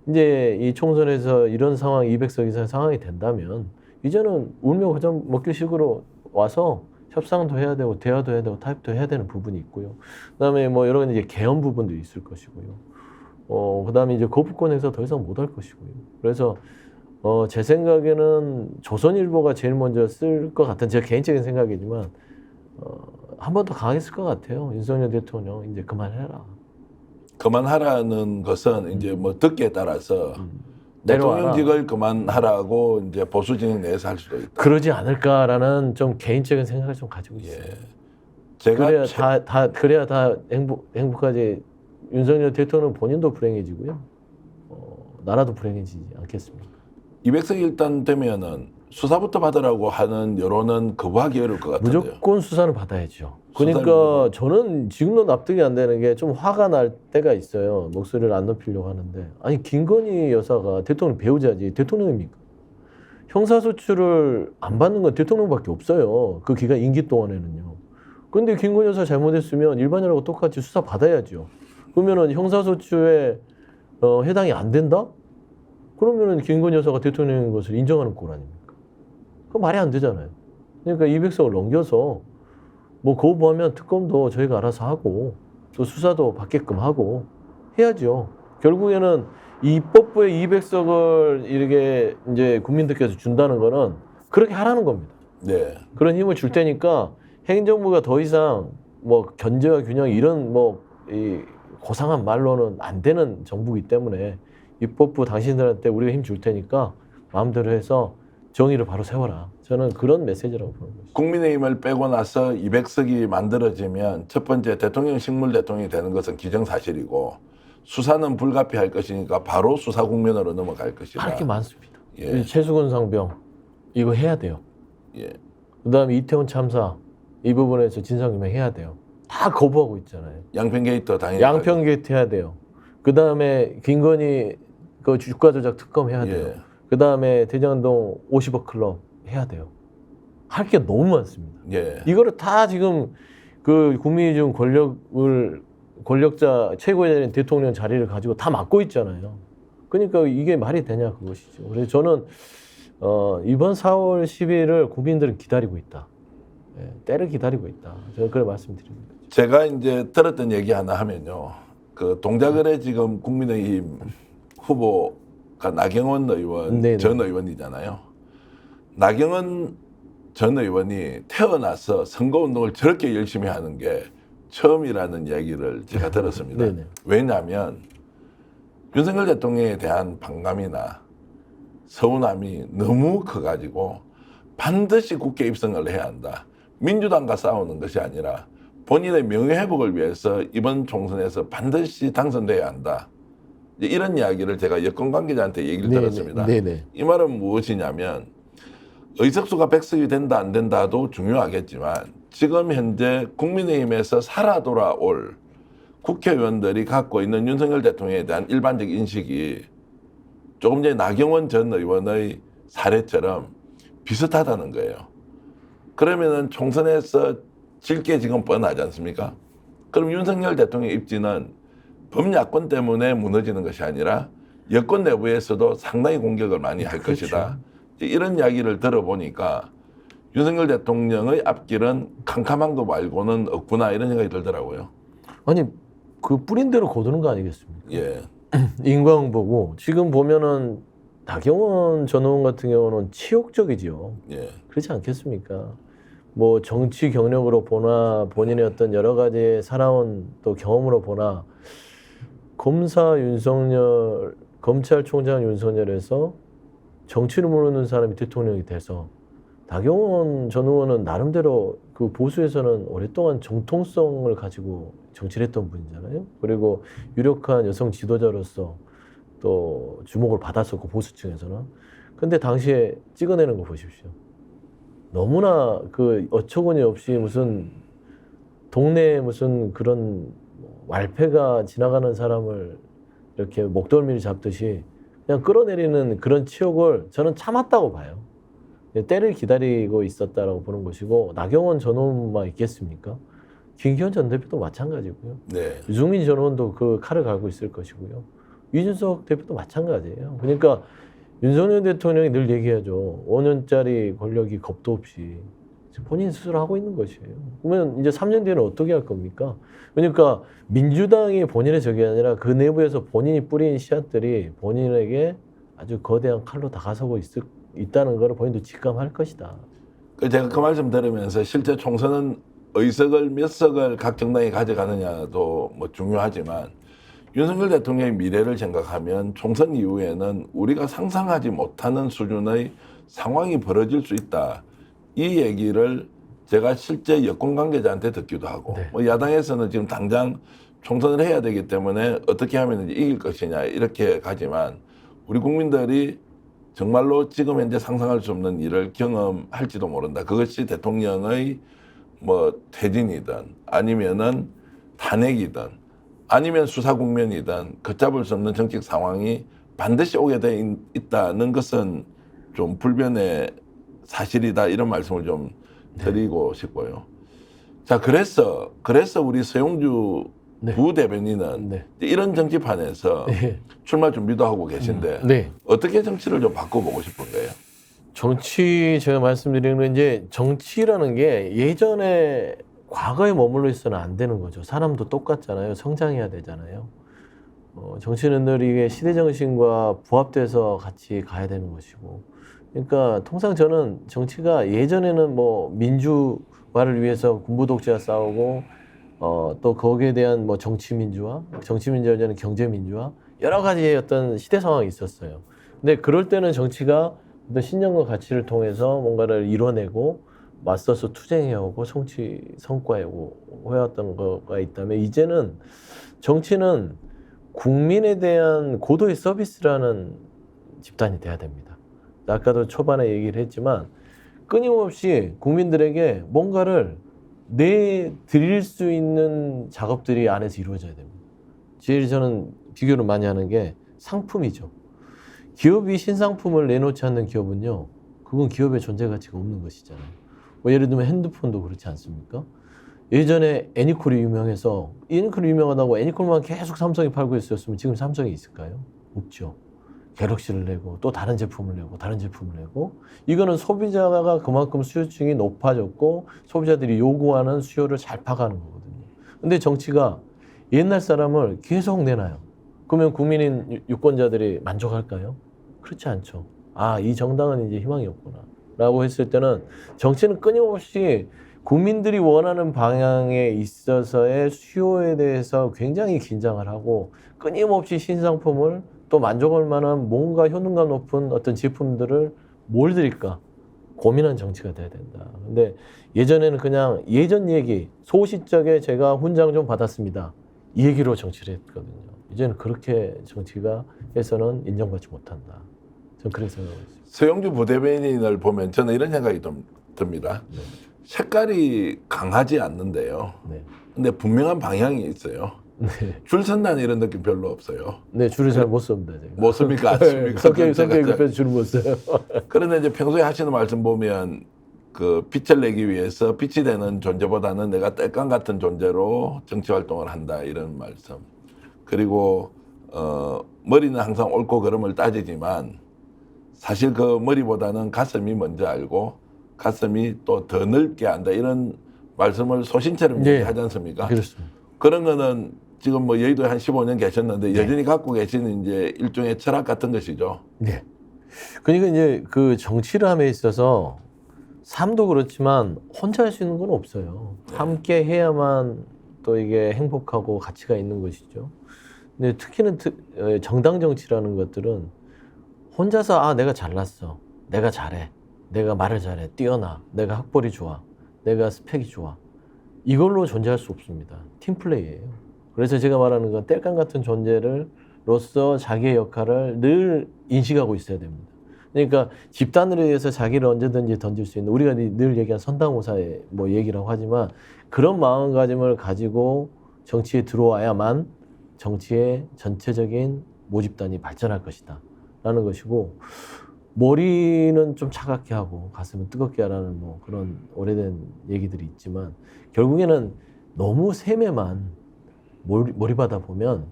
이제 이 총선에서 이런 상황 200석 이상 상황이 된다면 이제는 울며 겨자 먹기식으로 와서 협상도 해야 되고 대화도 해야 되고 타협도 해야 되는 부분이 있고요. 그다음에 뭐 여러 가지 이제 개헌 부분도 있을 것이고요. 그다음에 이제 거부권에서 더 이상 못 할 것이고요. 그래서 제 생각에는 조선일보가 제일 먼저 쓸 것 같은, 제 개인적인 생각이지만 한 번 더 강하게 쓸 것 같아요. 윤석열 대통령 이제 그만해라. 그만하라는 것은 이제 뭐 듣기에 따라서 내려와라. 대통령직을 그만하라고 이제 보수 진영 내에서 할 수도 있다. 그러지 않을까라는 좀 개인적인 생각을 좀 가지고 있어요. 예. 제가 그래야 다 행복하지. 윤석열 대통령 본인도 불행해지고요. 나라도 불행해지지 않겠습니까? 200석 일단 되면은 수사부터 받으라고 하는 여론은 거부하기 어려울 것 같은데요. 무조건 수사를 받아야죠. 그러니까 저는 지금도 납득이 안 되는 게 좀 화가 날 때가 있어요. 목소리를 안 높이려고 하는데. 아니, 김건희 여사가 대통령 배우자지 대통령입니까? 형사소추를 안 받는 건 대통령밖에 없어요. 그 기간 임기 동안에는요. 그런데 김건희 여사 잘못했으면 일반인하고 똑같이 수사 받아야죠. 그러면은 형사소추에 해당이 안 된다? 그러면은 김건희 여사가 대통령인 것을 인정하는 꼴 아닙니까? 그 말이 안 되잖아요. 그러니까 200석을 넘겨서 뭐 거부하면 특검도 저희가 알아서 하고 또 수사도 받게끔 하고 해야죠. 결국에는 입법부에 200석을 이렇게 이제 국민들께서 준다는 거는 그렇게 하라는 겁니다. 네. 그런 힘을 줄 테니까 행정부가 더 이상 뭐 견제와 균형 이런 뭐 이 고상한 말로는 안 되는 정부이기 때문에 입법부 당신들한테 우리가 힘 줄 테니까 마음대로 해서 정의를 바로 세워라. 저는 그런 메시지라고 보는 거죠. 국민의힘을 빼고 나서 200석이 만들어지면 첫 번째 대통령 식물 대통령이 되는 것은 기정사실이고 수사는 불가피할 것이니까 바로 수사 국면으로 넘어갈 것이다. 할 게 많습니다. 예. 최수근 상병 이거 해야 돼요. 예. 그다음에 이태원 참사 이 부분에서 진상규명 해야 돼요. 다 거부하고 있잖아요. 양평 게이트 당연히 양평 게이트 해야 돼요. 그다음에 김건희 그 주가 조작 특검 해야 돼요. 예. 그다음에 대장동 50억 클럽 해야 돼요. 할 게 너무 많습니다. 예. 이거를 다 지금 그 국민이 준 권력자 최고의 대통령 자리를 가지고 다 맡고 있잖아요. 그러니까 이게 말이 되냐 그것이죠. 그래서 저는 이번 4월 10일을 국민들은 기다리고 있다. 예, 때를 기다리고 있다. 저는 그걸 말씀드립니다. 제가 이제 들었던 얘기 하나 하면요. 그 동작을에 지금 국민의힘 후보가 나경원 의원 네네. 전 의원이잖아요. 나경원 전 의원이 태어나서 선거운동을 저렇게 열심히 하는 게 처음이라는 얘기를 제가 들었습니다. 네네. 왜냐하면 윤석열 대통령에 대한 반감이나 서운함이 너무 커가지고 반드시 국회 입성을 해야 한다. 민주당과 싸우는 것이 아니라 본인의 명예회복을 위해서 이번 총선에서 반드시 당선돼야 한다. 이런 이야기를 제가 여권 관계자한테 얘기를 들었습니다. 네네. 이 말은 무엇이냐면 의석수가 100석이 된다 안 된다도 중요하겠지만 지금 현재 국민의힘에서 살아 돌아올 국회의원들이 갖고 있는 윤석열 대통령에 대한 일반적 인식이 조금 전에 나경원 전 의원의 사례처럼 비슷하다는 거예요. 그러면은 총선에서 질 게 지금 뻔하지 않습니까? 그럼 윤석열 대통령 입지는 범야권 때문에 무너지는 것이 아니라 여권 내부에서도 상당히 공격을 많이 할 그렇죠. 것이다. 이런 이야기를 들어보니까 윤석열 대통령의 앞길은 캄캄한 거 말고는 없구나 이런 생각이 들더라고요. 아니 그 뿌린 대로 거두는 거 아니겠습니까? 예, 인과응보고 지금 보면은 나경원 전 의원 같은 경우는 치욕적이지요. 예, 그렇지 않겠습니까? 뭐 정치 경력으로 보나 본인의 어떤 여러 가지 살아온 또 경험으로 보나 검사 윤석열, 검찰총장 윤석열에서 정치를 모르는 사람이 대통령이 돼서 나경원 전 의원은 나름대로 그 보수에서는 오랫동안 정통성을 가지고 정치를 했던 분이잖아요. 그리고 유력한 여성 지도자로서 또 주목을 받았었고 보수층에서는. 근데 당시에 찍어내는 거 보십시오. 너무나 그 어처구니 없이 무슨 동네에 무슨 그런 말패가 지나가는 사람을 이렇게 목덜미를 잡듯이 그냥 끌어내리는 그런 치욕을 저는 참았다고 봐요. 때를 기다리고 있었다라고 보는 것이고 나경원 전 의원만 있겠습니까? 김기현 전 대표도 마찬가지고요. 네, 유승민 전 의원도 그 칼을 갈고 있을 것이고요. 이준석 대표도 마찬가지예요. 그러니까 윤석열 대통령이 늘 얘기하죠. 5년짜리 권력이 겁도 없이 본인 스스로 하고 있는 것이에요. 그러면 이제 3년 뒤에는 어떻게 할 겁니까? 그러니까 민주당이 본인의 적이 아니라 그 내부에서 본인이 뿌린 씨앗들이 본인에게 아주 거대한 칼로 다가서고 있다는 걸 본인도 직감할 것이다. 제가 그 말씀 들으면서 실제 총선은 의석을 몇 석을 각 정당이 가져가느냐도 뭐 중요하지만 윤석열 대통령의 미래를 생각하면 총선 이후에는 우리가 상상하지 못하는 수준의 상황이 벌어질 수 있다. 이 얘기를 제가 실제 여권 관계자한테 듣기도 하고 네. 뭐 야당에서는 지금 당장 총선을 해야 되기 때문에 어떻게 하면 이길 것이냐 이렇게 가지만 우리 국민들이 정말로 지금 현재 상상할 수 없는 일을 경험할지도 모른다. 그것이 대통령의 뭐 퇴진이든 아니면은 탄핵이든 아니면 수사 국면이든 걷잡을 수 없는 정책 상황이 반드시 오게 돼 있다는 것은 좀 불변의 사실이다 이런 말씀을 좀 드리고 싶고요. 자, 그래서 우리 서용주 네. 부대변인은 네. 이런 정치판에서 네. 출마 준비도 하고 계신데 네. 어떻게 정치를 좀 바꿔보고 싶은 거예요? 정치 제가 말씀드리는 건 이제 정치라는 게 예전에 과거에 머물러 있어는 안 되는 거죠. 사람도 똑같잖아요. 성장해야 되잖아요. 정치는 늘 이게 시대 정신과 부합돼서 같이 가야 되는 것이고. 그러니까 통상 저는 정치가 예전에는 뭐 민주화를 위해서 군부 독재와 싸우고 또 거기에 대한 뭐 정치 민주화 전에는 경제 민주화 여러 가지의 어떤 시대 상황이 있었어요. 근데 그럴 때는 정치가 어떤 신념과 가치를 통해서 뭔가를 이뤄내고 맞서서 투쟁해오고 성과해오고 해왔던 거가 있다면 이제는 정치는 국민에 대한 고도의 서비스라는 집단이 돼야 됩니다. 아까도 초반에 얘기를 했지만 끊임없이 국민들에게 뭔가를 내드릴 수 있는 작업들이 안에서 이루어져야 됩니다. 제일 저는 비교를 많이 하는 게 상품이죠. 기업이 신상품을 내놓지 않는 기업은요, 그건 기업의 존재 가치가 없는 것이잖아요. 뭐 예를 들면 핸드폰도 그렇지 않습니까? 예전에 애니콜이 유명해서 애니콜이 유명하다고 애니콜만 계속 삼성이 팔고 있었으면 지금 삼성이 있을까요? 없죠. 갤럭시를 내고 또 다른 제품을 내고 다른 제품을 내고 이거는 소비자가 그만큼 수요층이 높아졌고 소비자들이 요구하는 수요를 잘 파가는 거거든요. 근데 정치가 옛날 사람을 계속 내놔요. 그러면 국민인 유권자들이 만족할까요? 그렇지 않죠. 아, 이 정당은 이제 희망이 없구나 라고 했을 때는 정치는 끊임없이 국민들이 원하는 방향에 있어서의 수요에 대해서 굉장히 긴장을 하고 끊임없이 신상품을 또 만족할 만한 뭔가 효능감 높은 어떤 제품들을 뭘 드릴까 고민한 정치가 돼야 된다. 근데 예전에는 그냥 예전 얘기 소시적에 제가 훈장 좀 받았습니다. 이 얘기로 정치를 했거든요. 이제는 그렇게 정치가 해서는 인정받지 못한다. 저는 그렇게 생각하고 있습니다. 서용주 부대변인을 보면 저는 이런 생각이 좀 듭니다. 네. 색깔이 강하지 않는데요. 네. 근데 분명한 방향이 있어요. 네. 줄 선다는 이런 느낌 별로 없어요. 네, 줄을 잘 못 섭니다. 제가. 못 씁니까? 안 씁니까? 성격이 급해서 줄을 못 써요. 그런데 이제 평소에 하시는 말씀 보면 그 빛을 내기 위해서 빛이 되는 존재보다는 내가 땔감 같은 존재로 정치 활동을 한다 이런 말씀. 그리고 머리는 항상 옳고 그름을 따지지만 사실 그 머리보다는 가슴이 먼저 알고 가슴이 또 더 넓게 안다 이런 말씀을 소신처럼 네. 얘기하지 않습니까? 그렇습니다. 그런 거는 지금 뭐 여의도에 한 15년 계셨는데 네. 여전히 갖고 계시는 이제 일종의 철학 같은 것이죠. 네. 그러니까 이제 그 정치를 함에 있어서 삶도 그렇지만 혼자 할 수 있는 건 없어요. 네. 함께 해야만 또 이게 행복하고 가치가 있는 것이죠. 근데 특히는 정당 정치라는 것들은 혼자서 아 내가 잘났어, 내가 잘해, 내가 말을 잘해, 뛰어나, 내가 학벌이 좋아, 내가 스펙이 좋아 이걸로 존재할 수 없습니다. 팀플레이예요. 그래서 제가 말하는 건 땔감 같은 존재로서 자기의 역할을 늘 인식하고 있어야 됩니다. 그러니까 집단을 위해서 자기를 언제든지 던질 수 있는 우리가 늘 얘기한 선당오사의 뭐 얘기라고 하지만 그런 마음가짐을 가지고 정치에 들어와야만 정치의 전체적인 모집단이 발전할 것이다 라는 것이고 머리는 좀 차갑게 하고 가슴은 뜨겁게 하라는 뭐 그런 오래된 얘기들이 있지만 결국에는 너무 세매만 몰입하다 보면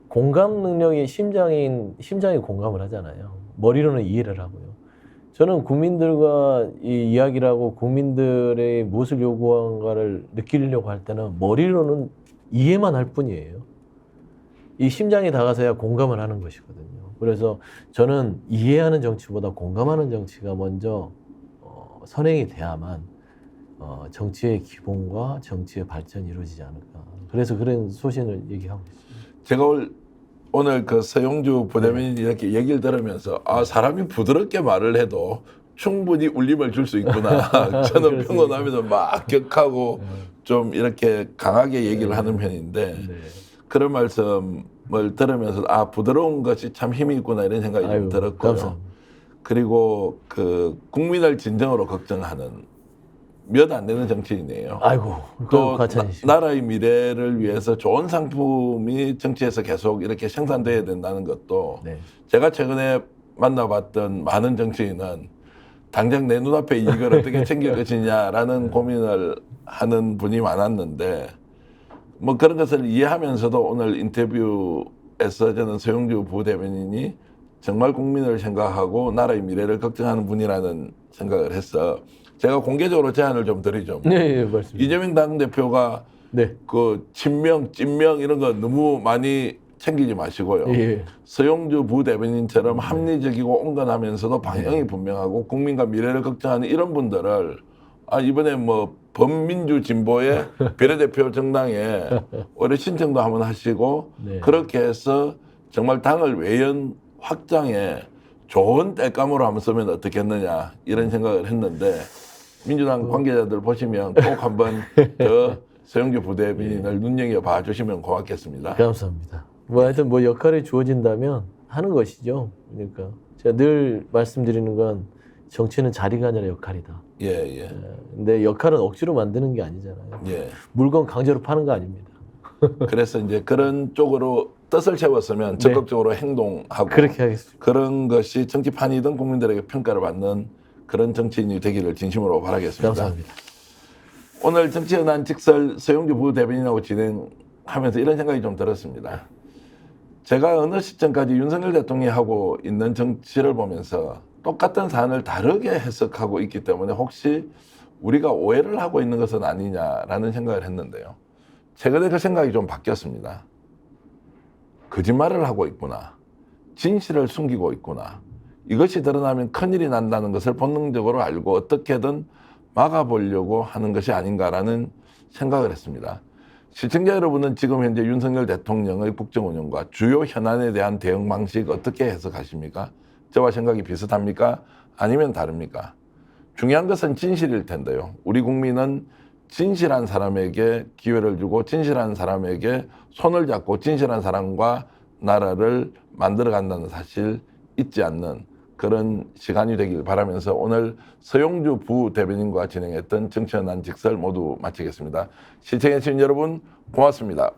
공감 능력이 심장이 공감을 하잖아요. 머리로는 이해를 하고요. 저는 국민들과 이 이야기를 하고 국민들의 무엇을 요구한가를 느끼려고 할 때는 머리로는 이해만 할 뿐이에요. 이 심장이 다가서야 공감을 하는 것이거든요. 그래서 저는 이해하는 정치보다 공감하는 정치가 먼저 선행이 돼야만 정치의 기본과 정치의 발전이 이루어지지 않을까. 그래서 그런 소신을 얘기하고 있습니다. 제가 오늘 그 서용주 부대변인이 이렇게 얘기를 들으면서 아 사람이 부드럽게 말을 해도 충분히 울림을 줄 수 있구나. 저는 평론하면서 막 격하고 좀 이렇게 강하게 얘기를 하는 편인데 네. 그런 말씀을 들으면서 아 부드러운 것이 참 힘이 있구나 이런 생각이 좀 들었고요. 감사합니다. 그리고 그 국민을 진정으로 걱정하는 몇 안 되는 정치인이에요. 아이고, 또 과찬이시고. 나라의 미래를 위해서 좋은 상품이 정치에서 계속 이렇게 생산돼야 된다는 것도 네. 제가 최근에 만나봤던 많은 정치인은 당장 내 눈앞에 이걸 어떻게 챙길 것이냐라는 고민을 하는 분이 많았는데 뭐 그런 것을 이해하면서도 오늘 인터뷰에서 저는 서용주 부대변인이 정말 국민을 생각하고 나라의 미래를 걱정하는 분이라는 생각을 해서 제가 공개적으로 제안을 좀 드리죠. 네, 말씀. 이재명 당대표가 네. 그 친명, 찐명 이런 거 너무 많이 챙기지 마시고요. 예. 서용주 부대변인처럼 합리적이고 온건하면서도 방향이 분명하고 국민과 미래를 걱정하는 이런 분들을 아 이번에 뭐 범민주 진보의 비례대표 정당에 올해 신청도 한번 하시고 네. 그렇게 해서 정말 당을 외연 확장에 좋은 땔감으로 한번 쓰면 어떻겠느냐 이런 생각을 했는데 민주당 관계자들 보시면 꼭 한번 더 서용주 부대변인을 눈여겨봐 주시면 고맙겠습니다. 감사합니다. 뭐 하여튼 뭐 역할이 주어진다면 하는 것이죠. 그러니까 제가 늘 말씀드리는 건 정치는 자리가 아니라 역할이다. 예, 예, 근데 역할은 억지로 만드는 게 아니잖아요. 예. 물건 강제로 파는 거 아닙니다. 그래서 이제 그런 쪽으로 뜻을 채웠으면 적극적으로 행동하고 그렇게 하겠습니다. 그런 것이 정치판이든 국민들에게 평가를 받는 그런 정치인이 되기를 진심으로 바라겠습니다. 감사합니다. 오늘 정치연한 직설 서용주 부대변인하고 진행하면서 이런 생각이 좀 들었습니다. 제가 어느 시점까지 윤석열 대통령이 하고 있는 정치를 보면서 똑같은 사안을 다르게 해석하고 있기 때문에 혹시 우리가 오해를 하고 있는 것은 아니냐라는 생각을 했는데요. 최근에 그 생각이 좀 바뀌었습니다. 거짓말을 하고 있구나. 진실을 숨기고 있구나. 이것이 드러나면 큰일이 난다는 것을 본능적으로 알고 어떻게든 막아보려고 하는 것이 아닌가라는 생각을 했습니다. 시청자 여러분은 지금 현재 윤석열 대통령의 국정 운영과 주요 현안에 대한 대응 방식 어떻게 해석하십니까? 저와 생각이 비슷합니까? 아니면 다릅니까? 중요한 것은 진실일 텐데요. 우리 국민은 진실한 사람에게 기회를 주고 진실한 사람에게 손을 잡고 진실한 사람과 나라를 만들어 간다는 사실 잊지 않는 그런 시간이 되길 바라면서 오늘 서용주 부대변인과 진행했던 정치연한 직설 모두 마치겠습니다. 시청해주신 여러분 고맙습니다.